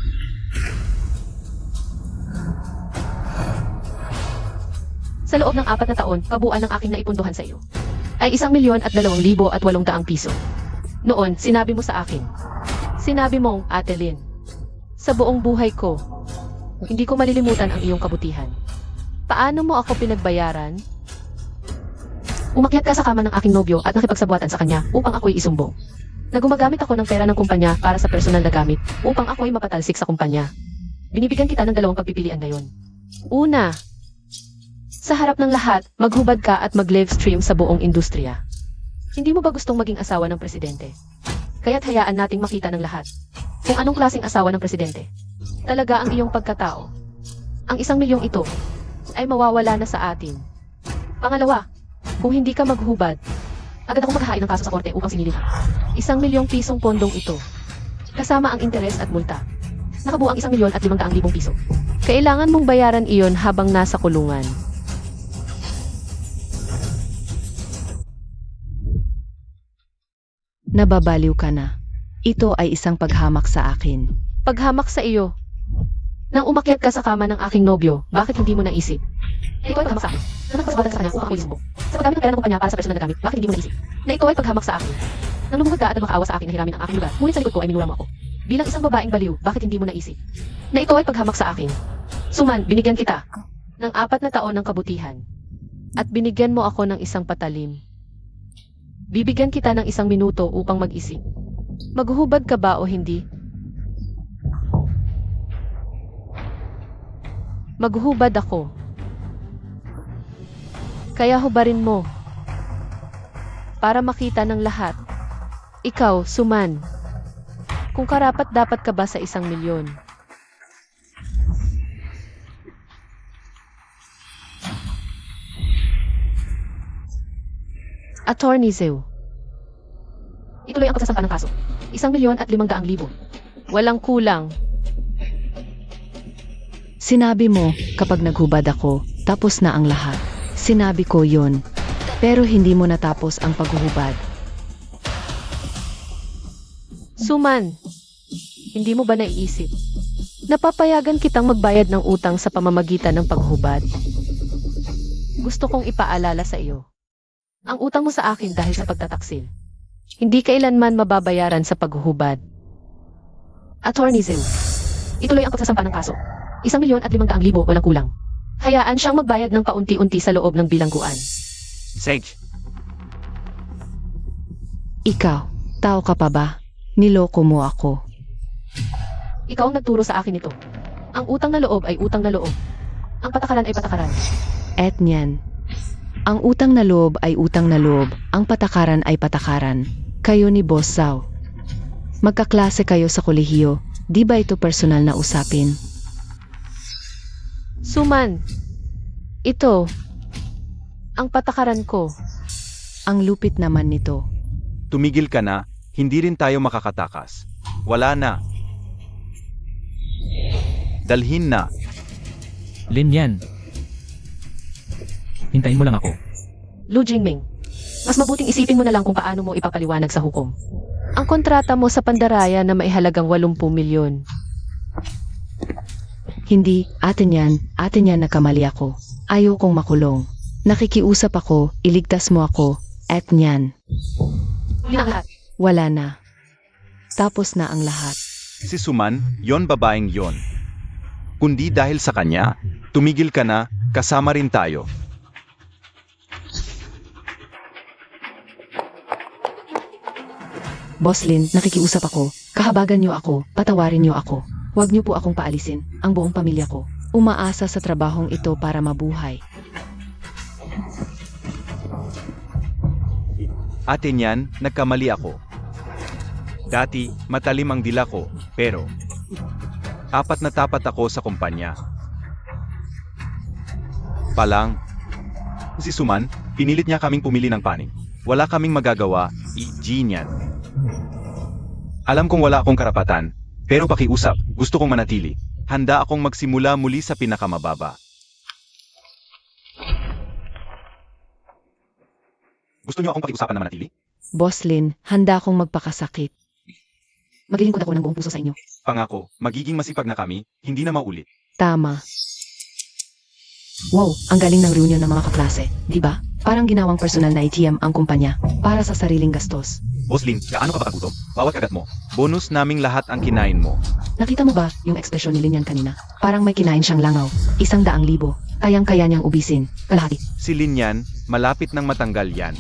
Sa loob ng 4 na taon, kabuuan ng aking naipunduhan sa iyo ay 1,202,800 piso. Noon, sinabi mo sa akin. Sinabi mong, Ate Lin, sa buong buhay ko, hindi ko malilimutan ang iyong kabutihan. Paano mo ako pinagbayaran? Umakyat ka sa kama ng aking nobyo at nakipagsabuatan sa kanya upang ako'y isumbong. Na gumagamit ako ng pera ng kumpanya para sa personal na gamit upang ako'y mapatalsik sa kumpanya. Binibigyan kita ng 2 pagpipilian ngayon. Una, sa harap ng lahat, maghubad ka at mag-live stream sa buong industriya. Hindi mo ba gustong maging asawa ng presidente? Kaya't hayaan nating makita ng lahat kung anong klaseng asawa ng presidente talaga ang iyong pagkatao. Ang 1 milyong ito ay mawawala na sa atin. Pangalawa, kung hindi ka maghubad, agad akong maghahain ng kaso sa korte upang sinilin ka. 1 milyong pisong pondong ito, kasama ang interes at multa. Nakabuo ang 1,500,000 piso. Kailangan mong bayaran iyon habang nasa kulungan. Nababaliw ka na. Ito ay isang paghamak sa akin. Paghamak sa iyo. Nang umakyat ka sa kama ng aking nobyo, bakit hindi mo naisip? Ito ay paghamak sa akin. Nang nagpasabatan sa kanya upang ako'y sumbong. Sa paggamit ng pera ng kumpanya para sa personal na gamit, bakit hindi mo naisip? Na ito ay paghamak sa akin. Nang lumuhod ka at nagmakaawa sa akin na hiramin ang aking lugar, ngunit sa likod ko ay minura mo ako. Bilang isang babaeng baliw, bakit hindi mo naisip? Na ito ay paghamak sa akin. Suman, binigyan kita ng 4 na taon ng kabutihan. At binigyan mo ako ng isang patalim. Bibigyan kita ng 1 minuto upang mag-isip. Maghuhubad ka ba o hindi? Maghuhubad ako. Kaya hubarin mo. Para makita ng lahat. Ikaw, Suman. Kung karapat-dapat ka ba sa 1 milyon? Attorney Zhou. Ituloy ang pagsasampa ng kaso. 1,500,000. Walang kulang. Sinabi mo, kapag naghubad ako, tapos na ang lahat. Sinabi ko yon. Pero hindi mo natapos ang paghuhubad. Suman, hindi mo ba naiisip? Napapayagan kitang magbayad ng utang sa pamamagitan ng paghubad. Gusto kong ipaalala sa iyo. Ang utang mo sa akin dahil sa pagtataksil. Hindi kailanman mababayaran sa paghuhubad. Attorney Zhou, ituloy ang pagsasampa ng kaso. 1,500,000 walang kulang. Hayaan siyang magbayad ng paunti-unti sa loob ng bilangguan. Sage, Ikaw, tao ka pa ba? Niloko mo ako. Ikaw ang nagturo sa akin ito. Ang utang na loob ay utang na loob. Ang patakaran ay patakaran. Et niyan. Ang utang na loob ay utang na loob. Ang patakaran ay patakaran. Kayo ni Boss Zhao. Magkaklase kayo sa kolehiyo. Di ba ito personal na usapin? Suman, ito, ang patakaran ko. Ang lupit naman nito. tumigil ka na, hindi rin tayo makakatakas. Wala na. Dalhin na. Lin Yan. Hintayin mo lang ako. Lu Jingming, mas mabuting isipin mo na lang kung paano mo ipapaliwanag sa hukom. Ang kontrata mo sa pandaraya na maihalagang 80 milyon. Hindi, atin yan, nakamali ako. Ayaw kong makulong. Nakikiusap ako, iligtas mo ako, at niyan, Huli na ang lahat. wala na. Tapos na ang lahat. Si Suman, yon babaeng yon. Kundi dahil sa kanya, tumigil ka na, kasama rin tayo. Boss Lin, nakikiusap ako. Kahabagan niyo ako, patawarin niyo ako. Huwag niyo po akong paalisin, ang buong pamilya ko. Umaasa sa trabahong ito para mabuhay. Ate niyan, nagkamali ako. Dati, matalim ang dila ko, pero apat na tapat ako sa kumpanya. Palang, si Suman, pinilit niya kaming pumili ng panig. Wala kaming magagawa, i-G niyan. Alam kong wala akong karapatan, pero pakiusap, gusto kong manatili. Handa akong magsimula muli sa pinakamababa. Gusto niyo akong pakiusapan na manatili? Boss Lin, handa akong magpakasakit. Maglilingkod ako ng buong puso sa inyo. Pangako, magiging masipag na kami, hindi na maulit. Tama. Wow, ang galing ng reunion ng mga kaklase, di ba? Parang ginawang personal na ATM ang kumpanya para sa sariling gastos. Boss Lin, gaano ka ba kagutom? Bawat kagat mo. Bonus naming lahat ang kinain mo. Nakita mo ba yung ekspresyon ni Lin yan kanina? Parang may kinain siyang langaw. 100,000. Kayang-kaya niyang ubisin. Kalahati. Si Lin yan, malapit nang matanggal yan.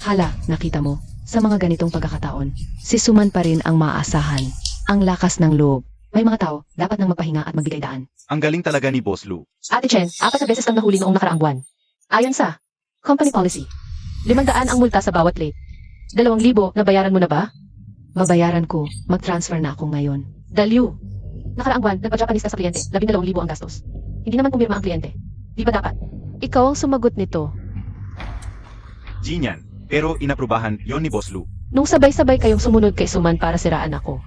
Hala, nakita mo? Sa mga ganitong pagkakataon, si Suman pa rin ang maaasahan. Ang lakas ng loob. May mga tao, dapat nang magpahinga at magbigay daan. Ang galing talaga ni Boss Lu. Ate Chen, 4 na beses kang nahuli noong nakaraang buwan. Ayon sa company policy, 500 ang multa sa bawat late. 2,000 na bayaran mo na ba? Babayaran ko, mag-transfer na ako ngayon. Dalyu. Nakaraang buwan, nagpa-Japanese ka sa kliyente, 12,000 ang gastos. Hindi naman pumirma ang kliyente. Di ba dapat? Ikaw ang sumagot nito. G niyan. Pero inaprubahan yon ni Boss Lu. Nung sabay-sabay kayong sumunod kay Suman para siraan ako.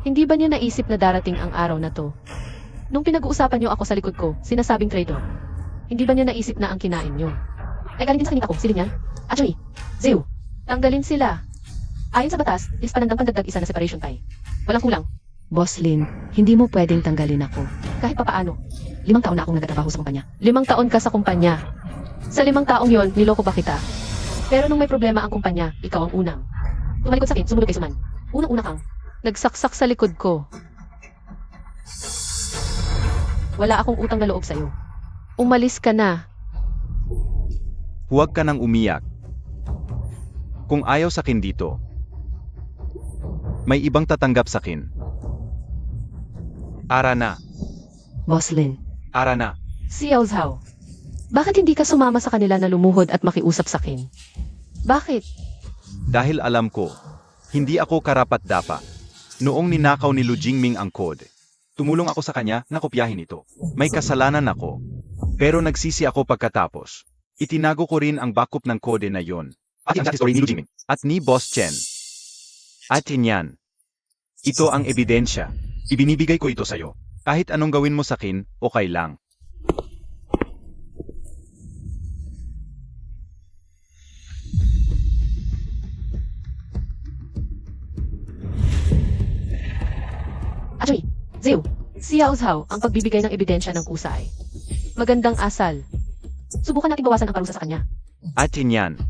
Hindi ba niyo naisip na darating ang araw na to? Nung pinag-uusapan niyo ako sa likod ko, sinasabing traitor. Hindi ba niyo naisip na ang kinain niyo? Ay galing din sa kanina ko, silin yan? Actually, Ziu, tanggalin sila. Ayon sa batas, is panandang pandagdag isa na separation pay. Walang kulang. Boss Lin, hindi mo pwedeng tanggalin ako. Kahit papaano. 5 taon na akong nagtatrabaho sa kumpanya. 5 taon ka sa kumpanya. Sa 5 taong yon, niloko ba kita? Pero nung may problema ang kumpanya, ikaw ang unang. Tumalikod sa akin, sumunod kay Suman. Unang-una kang nagsaksak sa likod ko. Wala akong utang na loob sa'yo. Umalis ka na. Huwag ka nang umiyak. Kung ayaw sakin dito, may ibang tatanggap sakin. Ara na. Boss Lin, Ara na. Xiao Zhao, bakit hindi ka sumama sa kanila na lumuhod at makiusap sa akin? Bakit? Dahil alam ko, hindi ako karapat-dapat. Noong ninakaw ni Lu Jingming ang code, tumulong ako sa kanya na kopyahin ito. May kasalanan ako. Pero nagsisi ako pagkatapos. Itinago ko rin ang backup ng kode na yon. At ang story ni Lu Jingming. At ni Boss Chen. At yan. Ito ang ebidensya. Ibinibigay ko ito sa'yo. Kahit anong gawin mo sakin, okay lang. Actually, Ziu, Xiao Zhao ang pagbibigay ng ebidensya ng kusay. Magandang asal. Subukan natin bawasan ang parusa sa kanya. At yan.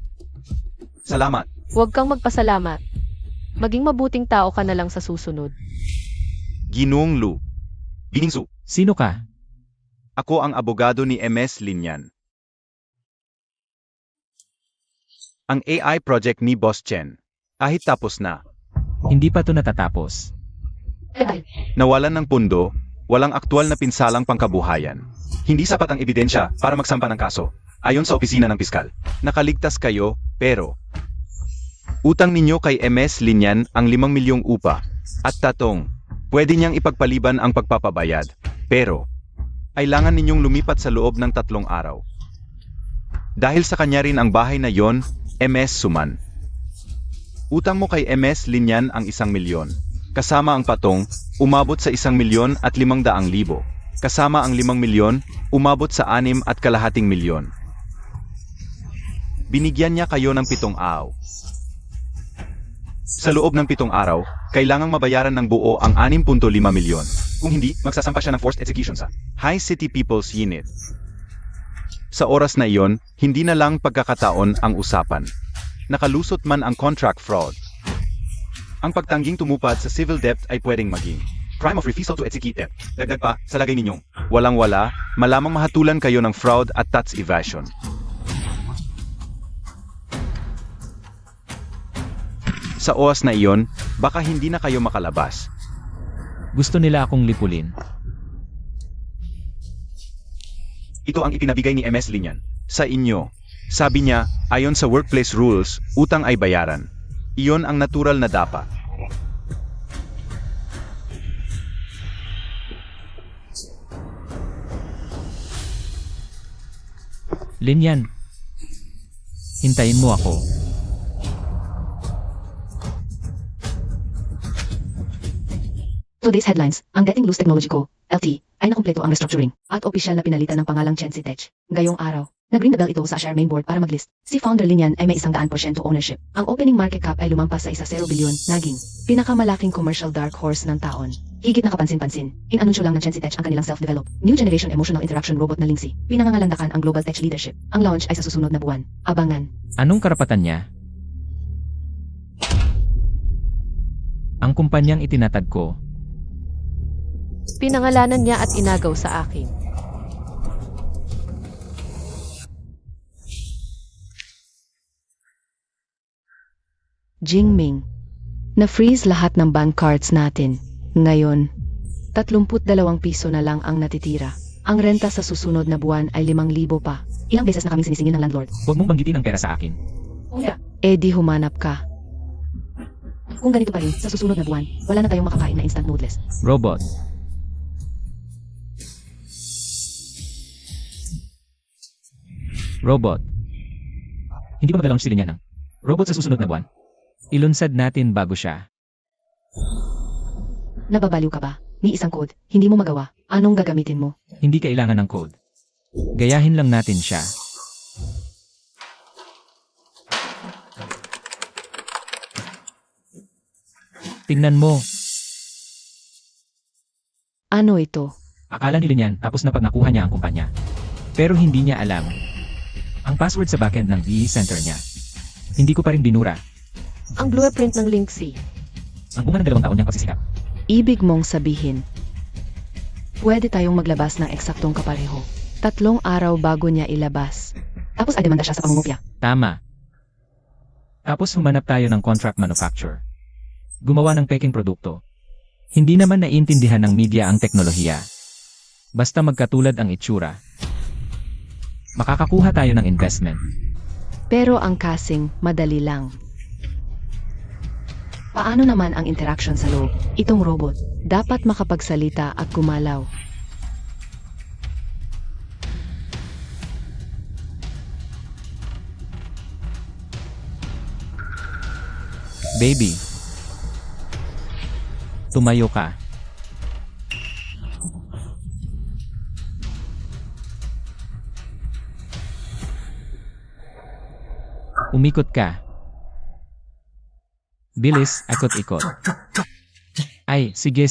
Salamat. Huwag kang magpasalamat. Maging mabuting tao ka na lang sa susunod. Ginoong Lu. Biningsu. Sino ka? Ako ang abogado ni MS Linyan. Ang AI project ni Boss Chen. Kahit tapos na. Hindi pa to natatapos. Dahil, Nawalan ng pundo, walang aktual na pinsalang pangkabuhayan. Hindi sapat ang ebidensya para magsampa ng kaso. Ayon sa opisina ng piskal, nakaligtas kayo, pero utang ninyo kay MS Linyan ang 5 milyong upa. At tatong, pwede niyang ipagpaliban ang pagpapabayad. Pero, kailangan ninyong lumipat sa loob ng 3 araw. Dahil sa kanya rin ang bahay na yon, MS Suman. Utang mo kay MS Linyan ang 1 milyon. Kasama ang patong, umabot sa 1,500,000. Kasama ang 5 milyon, umabot sa 6.25 milyon. Binigyan niya kayo ng 7 araw. Sa loob ng 7 araw, kailangang mabayaran ng buo ang 6.5 milyon. Kung hindi, magsasampa siya ng forced execution sa High City People's Unit. Sa oras na iyon, hindi na lang pagkakataon ang usapan. Nakalusot man ang contract fraud. Ang pagtangging tumupad sa civil debt ay pwedeng maging crime of refusal to execute debt. Dagdag pa, sa lagay ninyong walang-wala, malamang mahatulan kayo ng fraud at tax evasion. Sa oras na iyon, baka hindi na kayo makalabas. Gusto nila akong lipulin. Ito ang ipinabigay ni MS Linyan sa inyo. Sabi niya, ayon sa workplace rules, utang ay bayaran. Iyon ang natural na dapat. Linyan. Hintayin mo ako. Today's headlines, ang Getting Loose Technology Co., LT, ay nakumpleto ang restructuring at opisyal na pinalitan ng pangalang Chensi Tech. Gayong araw, nag-ring the bell ito sa share main board para mag-list. Si founder Linyan ay may 100% ownership. Ang opening market cap ay lumampas sa 1 bilyon, naging pinakamalaking commercial dark horse ng taon. Higit na kapansin-pansin, inanunsyo lang ng Chensi Tech ang kanilang self-developed, new generation emotional interaction robot na Lingxi. Pinangangalandakan ang global tech leadership. Ang launch ay sa susunod na buwan. Abangan. Anong karapatan niya? Ang kumpanyang itinatag ko, Pinangalanan niya at inagaw sa akin. Jingming. Na-freeze lahat ng bank cards natin. Ngayon, 32 piso na lang ang natitira. Ang renta sa susunod na buwan ay 5,000 pa. Ilang beses na kaming sinisingil ng landlord. huwag mong banggitin ang pera sa akin. Eh di humanap ka. Kung ganito pa rin, sa susunod na buwan, wala na tayong makakain na instant noodles. Robot. Robot. Hindi ba mag-launch si Linyan ng robot sa susunod na buwan? Ilunsad natin bago siya. Nababaliw ka ba? Ni isang code, hindi mo magawa. Anong gagamitin mo? Hindi kailangan ng code. Gayahin lang natin siya. Tingnan mo. Ano ito? Akala ni Linyan tapos na pag nakuha niya ang kumpanya. Pero hindi niya alam ang password sa backend ng VE Center niya. Hindi ko pa rin binura. Ang blueprint ng Lingxi. Ang bunga ng 2 taon niyang pagsisikap. Ibig mong sabihin, pwede tayong maglabas ng eksaktong kapareho. 3 araw bago niya ilabas. Tapos ay demanda siya sa pangungopia. Tama. Tapos humanap tayo ng contract manufacturer. Gumawa ng peking produkto. Hindi naman naiintindihan ng media ang teknolohiya. Basta magkatulad ang itsura. Makakakuha tayo ng investment. Pero ang casing, madali lang. Paano naman ang interaction sa loob? Itong robot, dapat makapagsalita at gumalaw. Baby. Tumayo ka. Umikot ka. Bilis, ikot-ikot. Ay, sige.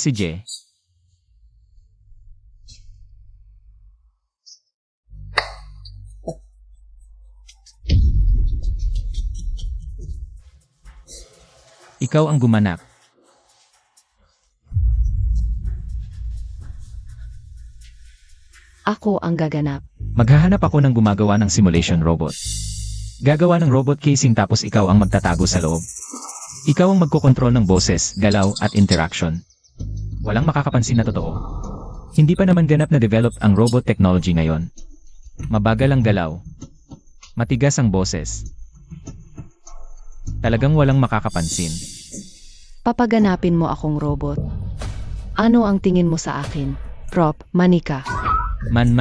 Ikaw ang gumanap. Ako ang gaganap. Maghahanap ako ng gumagawa ng simulation robot. Gagawa ng robot casing tapos ikaw ang magtatago sa loob. Ikaw ang magkokontrol ng boses, galaw at interaction. Walang makakapansin na totoo. Hindi pa naman ganap na develop ang robot technology ngayon. Mabagal ang galaw. Matigas ang boses. Talagang walang makakapansin. Papaganapin mo akong robot. Ano ang tingin mo sa akin? Prop, manika. Man.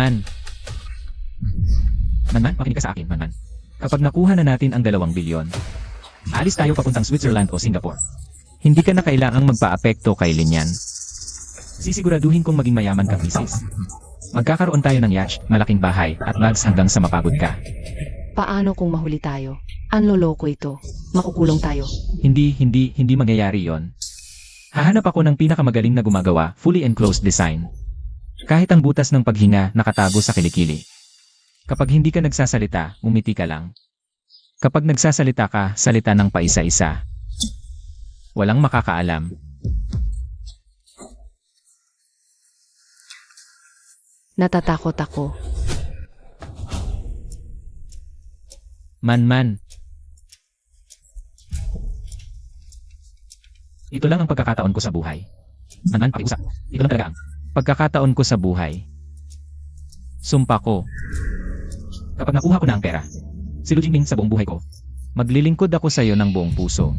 Makinig ka sa akin, man. Kapag nakuha na natin ang 2 bilyon, alis tayo papuntang Switzerland o Singapore. Hindi ka na kailangang magpa-apekto kay Linyan. Sisiguraduhin kong maging mayaman ka, misis. Magkakaroon tayo ng yacht, malaking bahay, at bags hanggang sa mapagod ka. Paano kung mahuli tayo? Ang loloko ito. Makukulong tayo. Hindi mangyayari yon. Hahanap ako ng pinakamagaling na gumagawa, fully enclosed design. Kahit ang butas ng paghinga nakatago sa kilikili. Kapag hindi ka nagsasalita, umiti ka lang. Kapag nagsasalita ka, salita ng paisa-isa. Walang makakaalam. Natatakot ako. Man. Ito lang ang pagkakataon ko sa buhay. Man, pakiusap. Ito lang talaga ang pagkakataon ko sa buhay. Sumpa ko. Kapag nakuha ko na ang pera, si Lu Jingming sa buong buhay ko, maglilingkod ako sa iyo ng buong puso.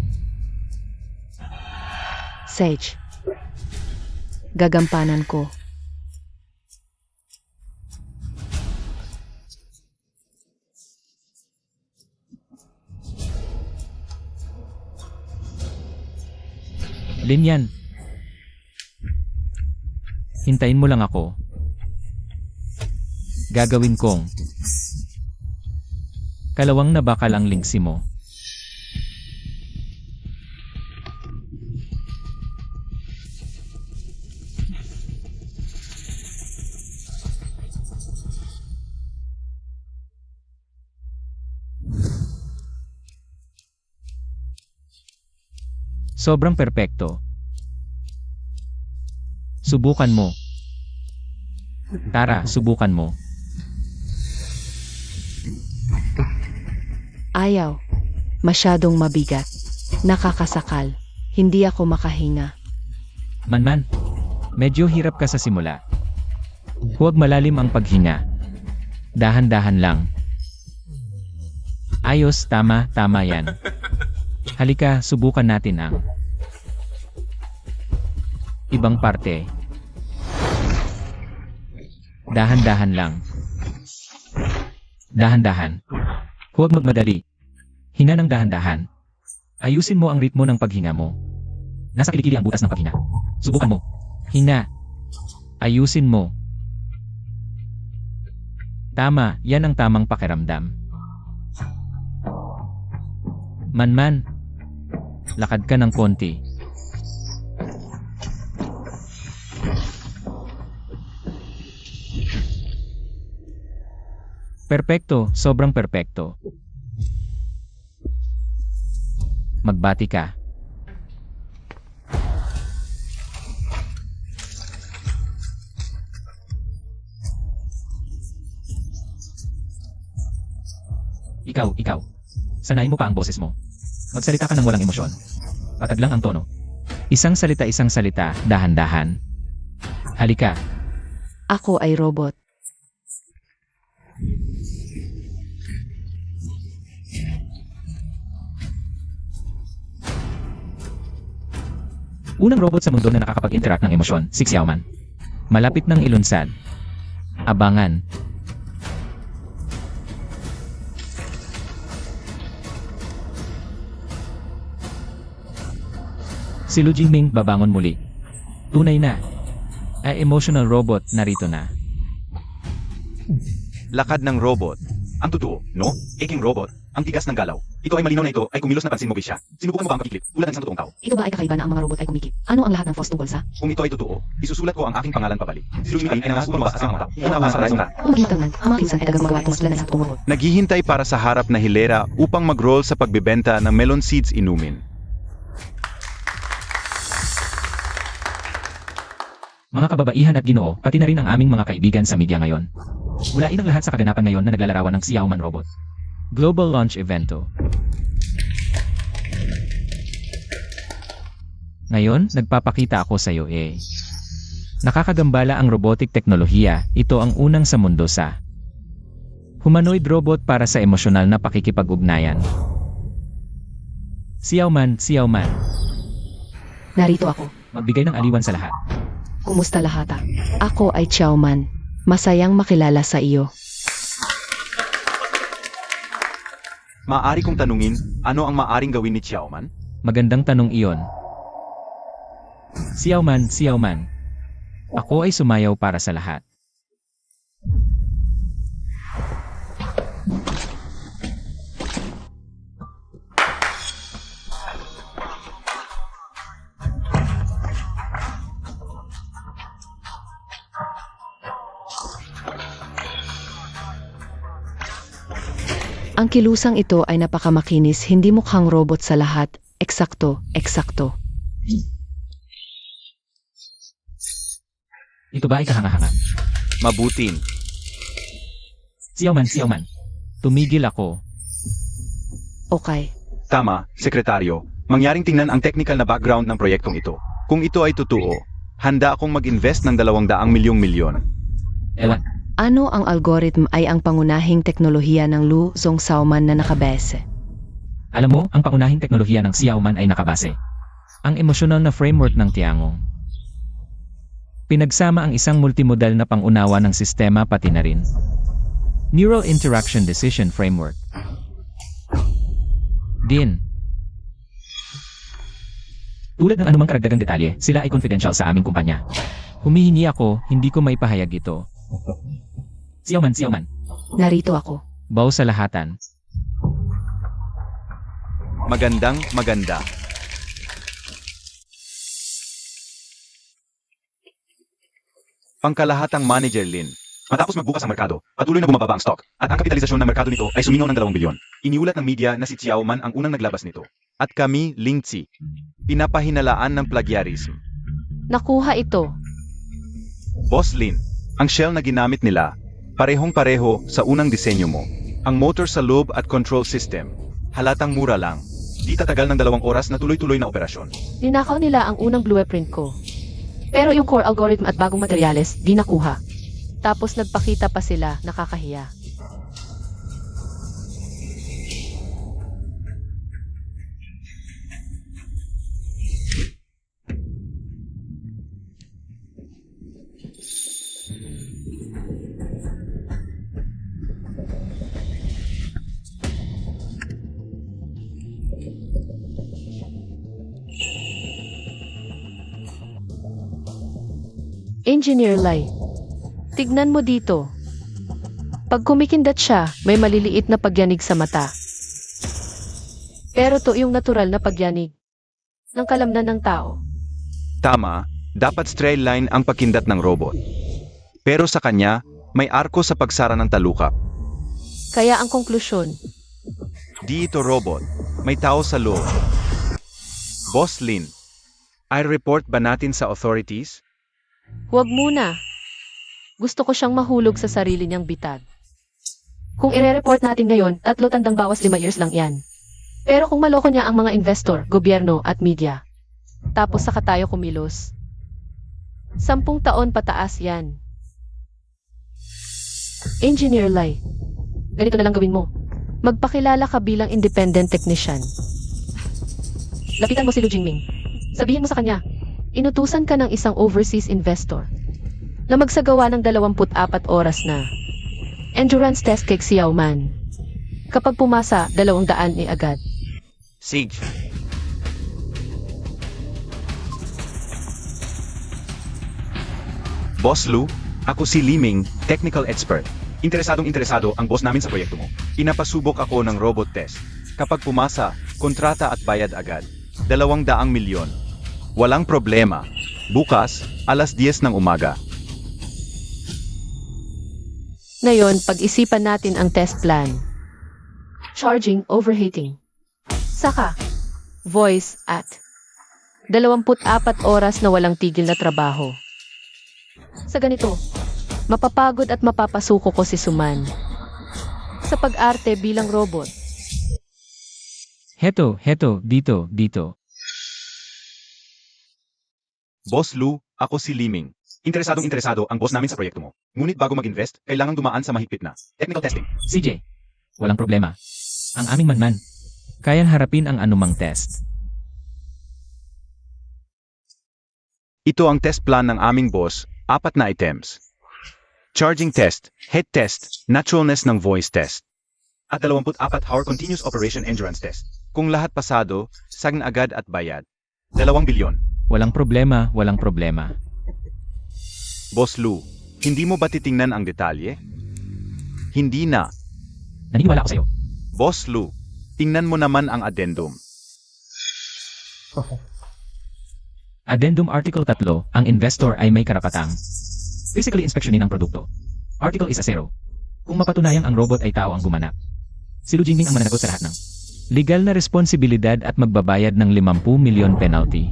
Sage. Gagampanan ko. Lin yan. Hintayin mo lang ako. Gagawin kong kalawang na bakal ang lingsi mo. Sobrang perpekto. Subukan mo. Tara, subukan mo. Ayaw. Masyadong mabigat. Nakakasakal. Hindi ako makahinga. Man, medyo hirap ka sa simula. Huwag malalim ang paghinga. Dahan-dahan lang. Ayos, tama yan. Halika, subukan natin ang ibang parte. Dahan-dahan lang. Dahan-dahan. Huwag magmadali. Hinga ng dahan-dahan. Ayusin mo ang ritmo ng paghinga mo. Nasa kilikili ang butas ng paghinga. Subukan mo. Hinga. Ayusin mo. Tama, yan ang tamang pakiramdam. Man, lakad ka ng konti. Perpekto, sobrang perpekto. Magbati ka. Ikaw. Sanayin mo pa ang boses mo. Magsalita ka ng walang emosyon. Patag lang ang tono. Isang salita, dahan-dahan. Halika. Ako ay robot. Unang robot sa mundo na nakakapag-interact ng emosyon, si Xiaoman. Malapit ng ilunsad. Abangan. Si Lu Jingming babangon muli. Tunay na. Ay emotional robot narito na. Lakad ng robot. Ang totoo, no? Iking robot. Ang tigas ng galaw. Ito ay malinaw na ito ay kumilos na pansin mo siya. Sinubukan mo ba ang pakiklip? Tulad ng isang totoong tao. Ito ba ay kakaiba na ang mga robot ay kumikip? Ano ang lahat ng false tungkol sa? Kung ito ay totoo, isusulat ko ang aking pangalan pabalik. Si Louis ay nangas umawas sa mga tao. Maghintang ang mga pinsan ay tagang magawa itong sila ng isang totoong robot. Naghihintay para sa harap na hilera upang mag-roll sa pagbebenta ng melon seeds inumin. Mga kababaihan at ginoo, pati na rin ang aming mga kaibigan sa media ngayon. Ulain ang lahat sa kaganapan ngayon na naglalarawan ng Xiaoman robot. Global Launch Evento. Ngayon, nagpapakita ako sa iyo Nakakagambala ang robotic teknolohiya, ito ang unang sa mundo sa humanoid robot para sa emosyonal na pakikipag-ugnayan. Xiaoman. Narito ako. Magbigay ng aliwan sa lahat. Kumusta lahat? Ako ay Xiaoman. Masayang makilala sa iyo. Maaari kong tanungin, ano ang maaring gawin ni Xiaoman? Magandang tanong iyon. Xiaoman. Ako ay sumayaw para sa lahat. Ang kilusang ito ay napakamakinis, hindi mukhang robot sa lahat. Eksakto, eksakto. Ito ba ay kahanga-hanga? Mabuting. Xiao Man. Tumigil ako. Okay. Tama, sekretaryo. Mangyaring tingnan ang technical na background ng proyektong ito. Kung ito ay totoo, handa akong mag-invest ng 200 milyong-milyon. Ewan. Ano ang algorithm ay ang pangunahing teknolohiya ng Lu Zhongxiaoman na nakabase? Alam mo, ang pangunahing teknolohiya ng Xiao Man ay nakabase. Ang emosyonal na framework ng Tiangong. Pinagsama ang isang multimodal na pangunawa ng sistema pati na rin. Neural Interaction Decision Framework. Din. Tulad ng anumang karagdagang detalye, sila ay confidential sa aming kumpanya. Humihingi ako, hindi ko may pahayag ito. Xiao Man. Narito ako. Baw sa lahatan. Maganda. Pangkalahatang Manager Lin. Matapos magbukas ang merkado, patuloy na bumababa ang stock, at ang kapitalisasyon ng merkado nito ay sumingaw ng 2 bilyon. Iniulat ng media na si Xiao Man ang unang naglabas nito. At kami, Lingzi, pinapahinalaan ng plagiarism. Nakuha ito. Boss Lin, ang shell na ginamit nila, parehong-pareho sa unang disenyo mo. Ang motor sa loob at control system, halatang mura lang. Di tatagal ng 2 oras na tuloy-tuloy na operasyon. Ninakaw nila ang unang blueprint ko. Pero yung core algorithm at bagong materyales, di nakuha. Tapos nagpakita pa sila, nakakahiya. Engineer Lai, tignan mo dito. Pag kumikindat siya, may maliliit na pagyanig sa mata. Pero to yung natural na pagyanig ng kalamnan ng tao. Tama, dapat straight line ang pagkindat ng robot. Pero sa kanya, may arko sa pagsara ng talukap. Kaya ang konklusyon, Di ito robot, may tao sa loob. Boss Lin, I report ba natin sa authorities? huwag muna. Gusto ko siyang mahulog sa sarili niyang bitag. Kung ire-report natin ngayon, 3 tandang bawas 5 years lang yan. Pero kung maloko niya ang mga investor, gobyerno at media, tapos saka tayo kumilos, 10 taon pataas yan. Engineer Lai, ganito na lang gawin mo. Magpakilala ka bilang independent technician. Lapitan mo si Lu Jingming. Sabihin mo sa kanya, inutusan ka ng isang overseas investor na magsagawa ng 24 oras na endurance test kay Xiao Man. Kapag pumasa, 200 ni agad. Sige. Boss Lu, ako si Liming, technical expert. Interesado ang boss namin sa proyekto mo. Inapasubok ako ng robot test. Kapag pumasa, kontrata at bayad agad. 200 milyon. Walang problema. Bukas, alas 10 ng umaga. Ngayon, pag-isipan natin ang test plan. Charging, overheating. Saka, voice at 24 oras na walang tigil na trabaho. Sa ganito, mapapagod at mapapasuko ko si Suman sa pag-arte bilang robot. Heto, dito. Boss Lu, ako si Liming. Interesado ang boss namin sa proyekto mo. Ngunit bago mag-invest, kailangang dumaan sa mahigpit na technical testing. CJ, walang problema. Ang aming manman, kayang harapin ang anumang test. Ito ang test plan ng aming boss, 4 na items. Charging test, head test, naturalness ng voice test. At 24-hour continuous operation endurance test. Kung lahat pasado, sagn agad at bayad. 2 bilyon. Walang problema. Boss Lu, hindi mo ba titingnan ang detalye? Hindi na. Naniniwala ako sa'yo. Boss Lu, tingnan mo naman ang addendum. Addendum Article 3, ang investor ay may karapatang physically inspeksyonin ang produkto. Article 0. Kung mapatunayang ang robot ay tao ang gumanap. Si Lu Jingming ang mananagot sa lahat ng legal na responsibilidad at magbabayad ng 50 milyon penalty.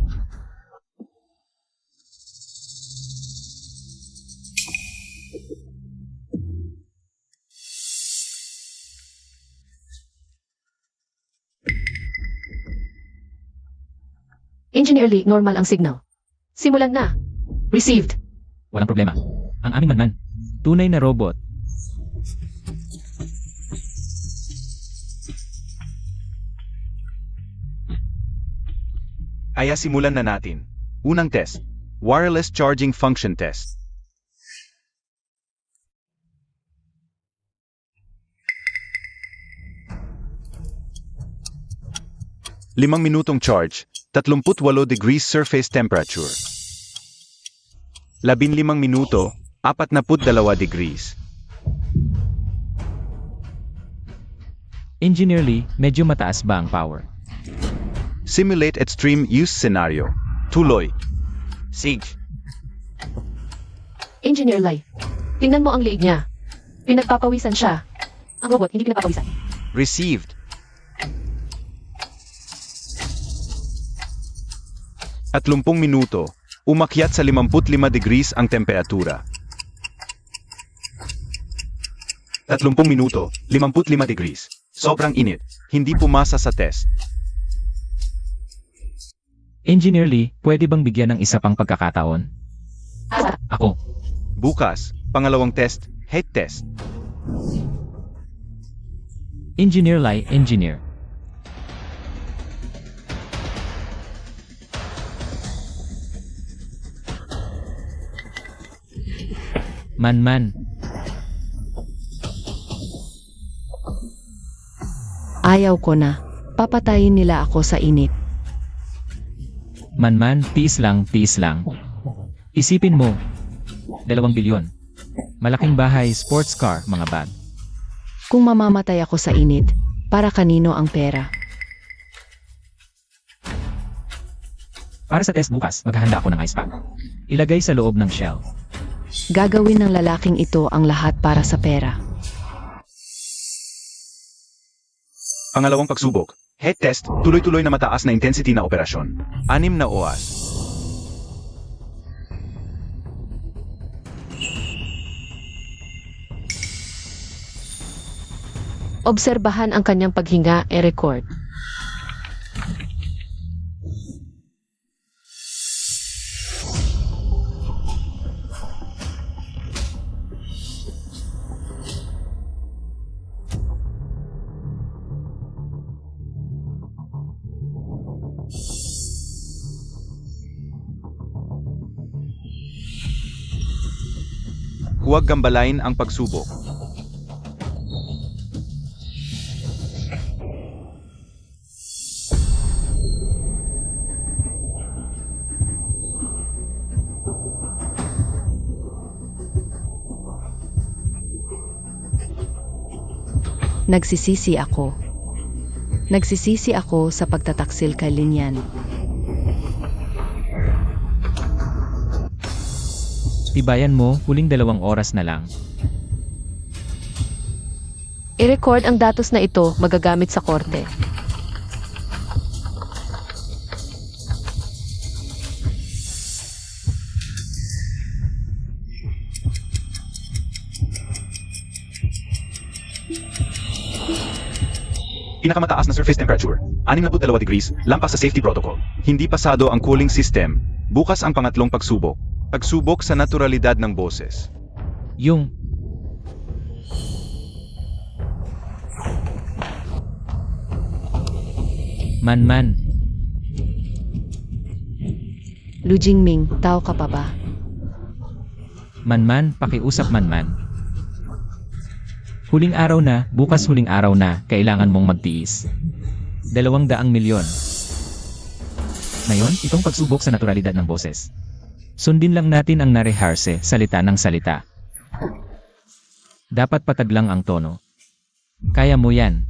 Engineer Lee, normal ang signal. Simulan na. Received. Walang problema. Ang aming manman, tunay na robot. Aya simulan na natin. Unang test. Wireless Charging Function Test. Limang minutong charge, 38 degrees surface temperature. 15 minuto, 42 degrees. Engineer Lee, medyo mataas ba ang power? Simulate extreme use scenario. Tuloy. Siege. Engineer Lee, tingnan mo ang liig niya. Pinagpapawisan siya. Ang robot, hindi pinagpapawisan. Received. At 30 minuto, umakyat sa 55 degrees ang temperatura. 30 minuto, 55 degrees. Sobrang init. Hindi pumasa sa test. Engineer Lee, pwede bang bigyan ng isa pang pagkakataon? Asa? Ako. Bukas, pangalawang test, head test. Engineer Lee, engineer. Man. Ayaw ko na. Papatayin nila ako sa init. Man, tiis lang. Isipin mo, 2 bilyon. Malaking bahay, sports car, mga bag. Kung mamamatay ako sa init, para kanino ang pera? Para sa test bukas, maghahanda ako ng ice pack. Ilagay sa loob ng shell. Gagawin ng lalaking ito ang lahat para sa pera. Pangalawang pagsubok, head test, tuloy-tuloy na mataas na intensity na operasyon. 6 na oras. Obserbahan ang kanyang paghinga e-record. Huwag gambalain ang pagsubok. Nagsisisi ako. Nagsisisi ako sa pagtataksil kay Linyan. Tibayan mo, huling 2 oras na lang. I-record ang datos na ito magagamit sa korte. Pinakamataas na surface temperature, 62 degrees, lampas sa safety protocol. Hindi pasado ang cooling system. Bukas ang pangatlong pagsubok. Pagsubok sa naturalidad ng boses. Yung Man. Lu Jingming, tao ka pa ba? Man, pakiusap man. Huling araw na, bukas huling araw na, kailangan mong magtiis. 200 milyon. Ngayon, itong pagsubok sa naturalidad ng boses. Sundin lang natin ang narehearse, salita ng salita. Dapat patag lang ang tono. Kaya mo yan.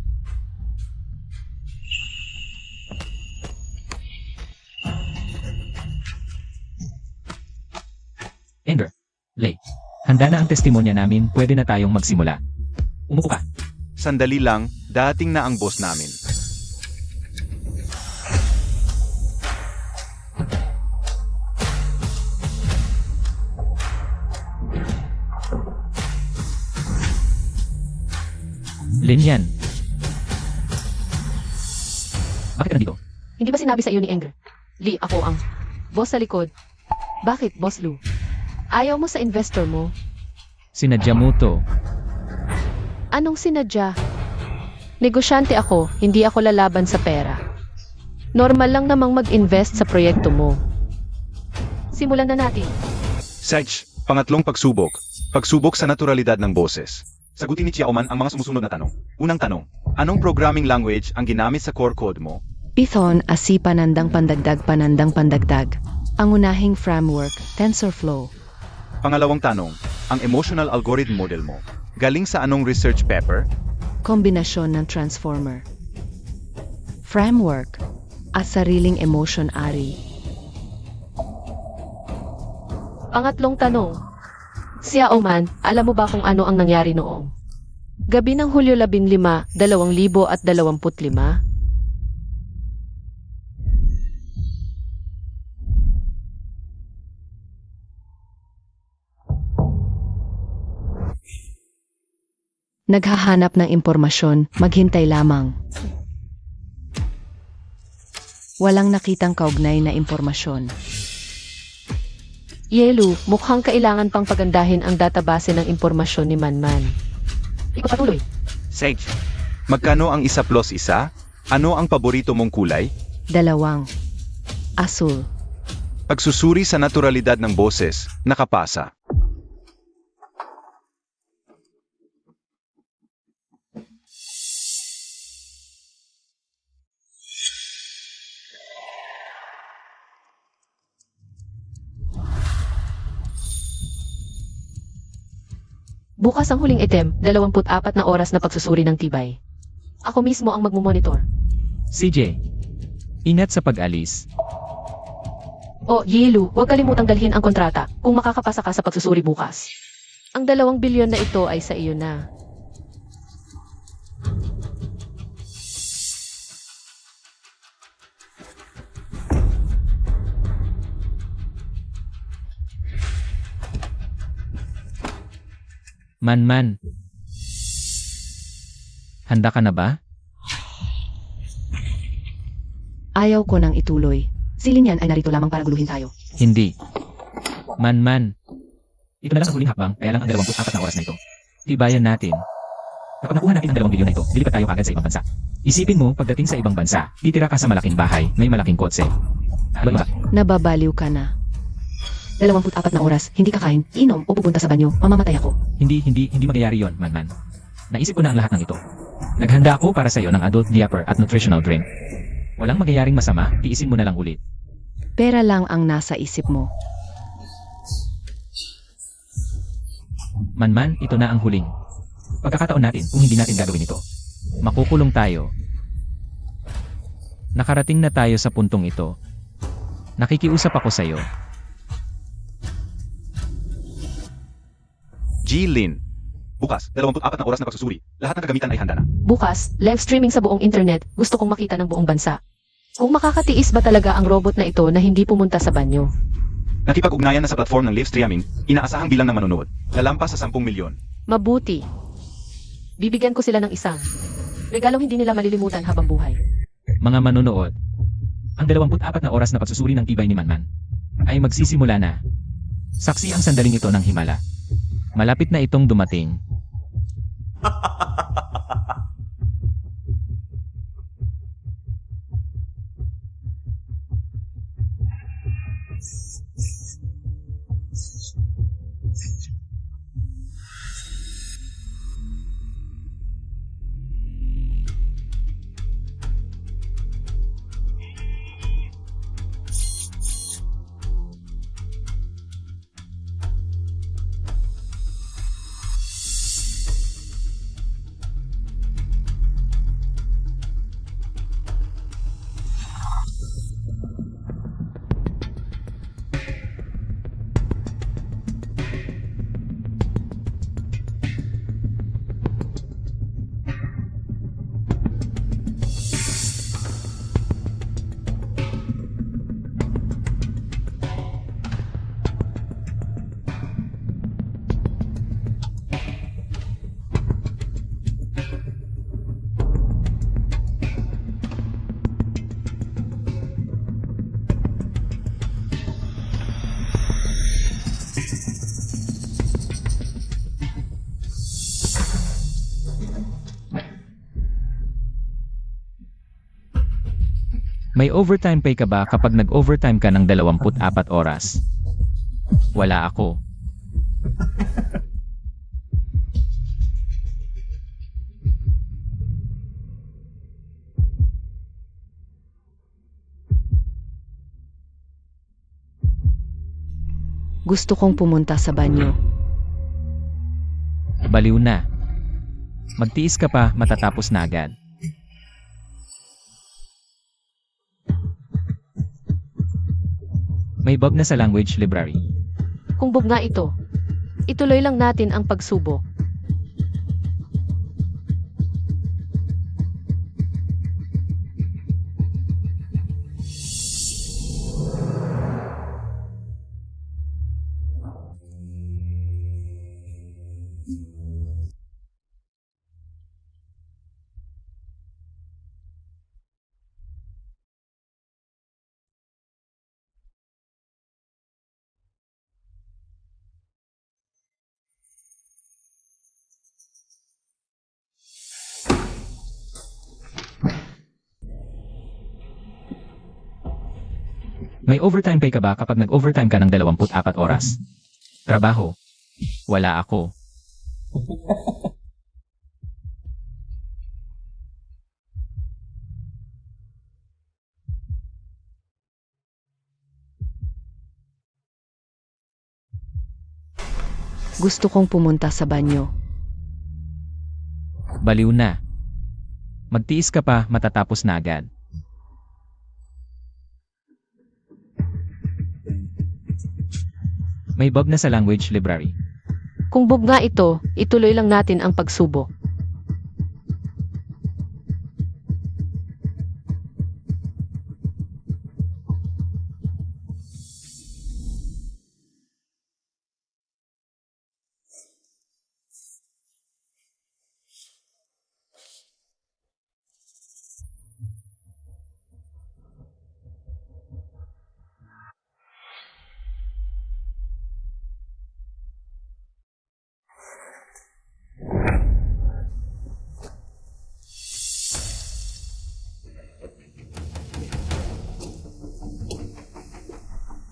Ender, Lay, handa na ang testimonya namin, pwede na tayong magsimula. Umupo ka. Sandali lang, Dating na ang boss namin. Lin yan. Bakit ka nandito? Hindi ba sinabi sa iyo ni Engel? Lee, ako ang boss sa likod. Bakit, Boss Lu? Ayaw mo sa investor mo? Sinadya mo to. Anong sinadya? Negosyante ako, hindi ako lalaban sa pera. Normal lang namang mag-invest sa proyekto mo. Simulan na natin. Sage, pangatlong pagsubok. Pagsubok sa naturalidad ng boses. Sagutin ni Xiaoman ang mga sumusunod na tanong. Unang tanong, anong programming language ang ginamit sa core code mo? Python, ASI panandang pandagdag. Ang unahing framework, TensorFlow. Pangalawang tanong, ang emotional algorithm model mo. Galing sa anong research paper? Kombinasyon ng transformer. Framework, at sariling emotion ari. Pangatlong tanong. Xiaoman, alam mo ba kung ano ang nangyari noong gabi ng Hulyo 15, 2025? Naghahanap ng impormasyon, maghintay lamang. Walang nakitang kaugnay na impormasyon. Yelu, mukhang kailangan pang pagandahin ang database ng impormasyon ni Manman. Ipapatuloy. Sage, magkano ang 1 plus 1? Ano ang paborito mong kulay? 2. Asul. Pagsusuri sa naturalidad ng boses, nakapasa. Bukas ang huling item, 24 na oras na pagsusuri ng tibay. Ako mismo ang magmumonitor. CJ, ingat sa pag-alis. O, Yelu, huwag kalimutang dalhin ang kontrata kung makakapasa ka sa pagsusuri bukas. Ang 2 bilyon na ito ay sa iyo na. Man. Handa ka na ba? Ayaw ko nang ituloy. Si Lin Yan ay narito lamang para guluhin tayo. Hindi. Man. Ito na lang ang huling hakbang, kaya lang ang 24 na oras na ito. Tibayan natin. Kapag nakuha natin ang 2 bilyon na ito, lilipat tayo kagad sa ibang bansa. Isipin mo, pagdating sa ibang bansa, titira ka sa malaking bahay, may malaking kotse. Ano ba? Nababaliw ka na. 24 na oras, hindi kakain, inom o pupunta sa banyo, mamamatay ako. Hindi magyayari yon, Man. Naisip ko na ang lahat ng ito. Naghanda ako para sa iyo ng adult diaper at nutritional drink. Walang magyayaring masama, tiisin mo na lang ulit. Pera lang ang nasa isip mo. Man, ito na ang huling pagkakataon natin kung hindi natin gagawin ito. Makukulong tayo. Nakarating na tayo sa puntong ito. Nakikiusap ako sa iyo. Jilin. Bukas, 24 na oras na pagsusuri. Lahat ng kagamitan ay handa na. Bukas, live streaming sa buong internet, gusto kong makita ng buong bansa. Kung makakatiis ba talaga ang robot na ito na hindi pumunta sa banyo? Nakipag-ugnayan na sa platform ng live streaming, inaasahang bilang ng manonood. Lalampas sa 10 milyon. Mabuti. Bibigyan ko sila ng isang regalong hindi nila malilimutan habang buhay. Mga manonood, ang 24 na oras na pagsusuri ng tibay ni Man ay magsisimula na. Saksi ang sandaling ito ng himala. Malapit na itong dumating. May overtime pay ka ba kapag nag-overtime ka ng 24 oras? Wala ako. Gusto kong pumunta sa banyo. Baliw na. Magtiis ka pa, matatapos na agad. May bug na sa language library. Kung bug nga ito, ituloy lang natin ang pagsubok. May overtime pay ka ba kapag nag-overtime ka ng 24 oras? Trabaho. Wala ako. Gusto kong pumunta sa banyo. Baliw na. Magtiis ka pa, matatapos na agad. May bug na sa language library. Kung bug nga ito, ituloy lang natin ang pagsubok.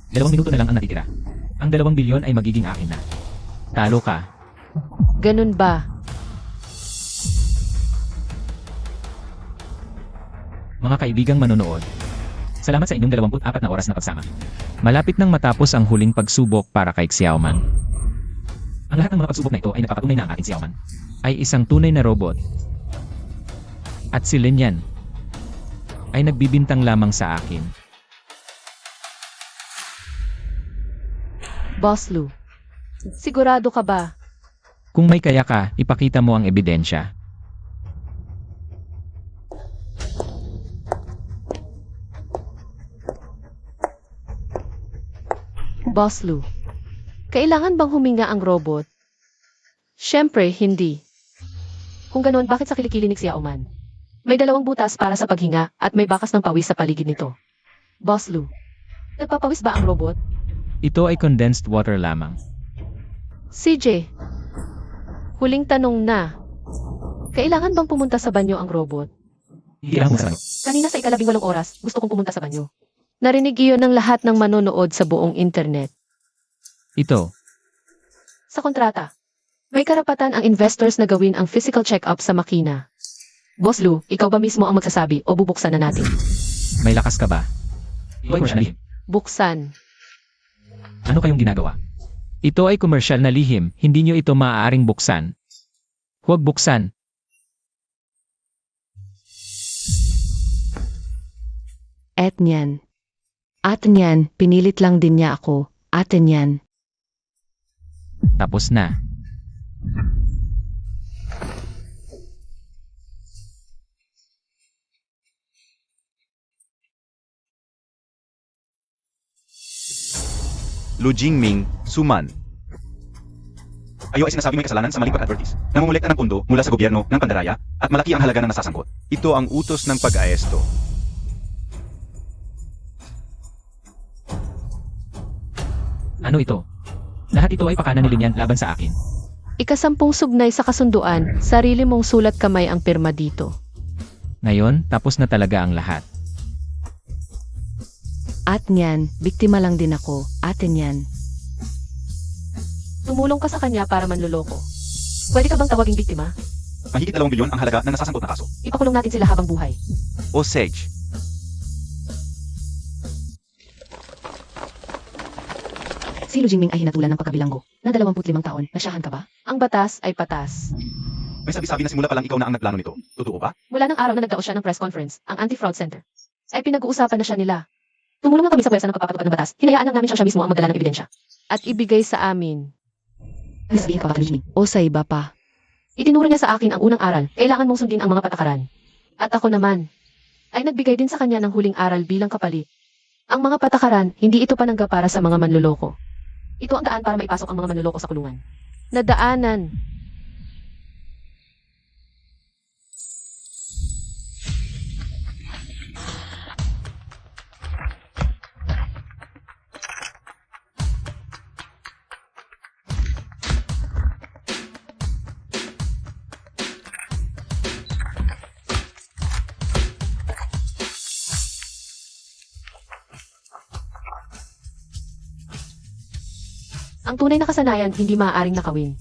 Dalawang minuto na lang ang natitira. Ang 2 bilyon ay magiging akin na. Talo ka. Ganun ba? Mga kaibigang manonood. Salamat sa inyong 24 na oras na pagsama. Malapit nang matapos ang huling pagsubok para kay Xiaoman. Ang lahat ng mga pagsubok na ito ay napapatunay na ang ating Xiaoman ay isang tunay na robot. At si Linyan ay nagbibintang lamang sa akin. Boss Lu, sigurado ka ba? Kung may kaya ka, ipakita mo ang ebidensya. Boss Lu, kailangan bang huminga ang robot? Siyempre, hindi. Kung ganoon, bakit sa kilikili ni Xiaoman? May 2 butas para sa paghinga at may bakas ng pawis sa paligid nito. Boss Lu, nagpapawis ba ang robot? Ito ay condensed water lamang. CJ, huling tanong na. Kailangan bang pumunta sa banyo ang robot? Kailangan mo sa banyo. Kanina sa 18 oras, gusto kong pumunta sa banyo. Narinig iyon ng lahat ng manonood sa buong internet. Ito, Sa kontrata, may karapatan ang investors na gawin ang physical check-up sa makina. Boss Lu, ikaw ba mismo ang magsasabi o bubuksan na natin? may lakas ka ba? Ito ay komersyal na lihim. Buksan. Ano kayong ginagawa? Ito ay komersyal na lihim, hindi nyo ito maaaring buksan. Huwag buksan. Atin yan. Atin yan, pinilit lang din niya ako. Atin yan. Tapos na. Lu Jingming, Suman. Ayo ay sinasabi may kasalanan sa maling pag-advertise. Namumulekta ng pundo mula sa gobyerno ng Pandaraya at malaki ang halaga ng nasasangkot. Ito ang utos ng pag-aesto. Ano ito? Lahat ito ay pakana ni Linyan laban sa akin. Ikasampung sugnay sa kasunduan, sarili mong sulat kamay ang pirma dito. Ngayon, tapos na talaga ang lahat. At niyan, biktima lang din ako, atin yan. Tumulong ka sa kanya para manloloko. Pwede ka bang tawaging biktima? Mahigit 2 bilyon ang halaga ng nasasangkot na kaso. Ipakulong natin sila habang buhay. O Sage, Si Lu Jingming ay hinatulan ng pagkabilanggo na 25 taon. Nasyahan ka ba? Ang batas ay patas. may sabi-sabi na simula pa lang ikaw na ang nagplano nito. Totoo ba? Mula ng araw na nagdaos siya ng press conference, ang Anti-Fraud Center, ay pinag-uusapan na siya nila. Tumulong na kami sa pwersa ng pagpapatupad ng batas. Hinayaan lang namin siya mismo ang magdala ng ebidensya. At ibigay sa amin. May sabihin ka ba, Lu Jingming? O sa iba pa? Itinuro niya sa akin ang unang aral. Kailangan mong sundin ang mga patakaran. At ako naman, ay nagbigay din sa kanya ng huling aral bilang kapalit. Ang mga patakaran, hindi ito panangga para sa mga manloloko. Ito ang daan para maipasok ang mga manloloko sa kulungan. Nadaanan. Ang tunay na kasanayan hindi maaaring nakawin.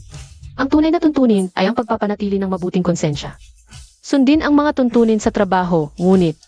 Ang tunay na tuntunin ay ang pagpapanatili ng mabuting konsensya. Sundin ang mga tuntunin sa trabaho, ngunit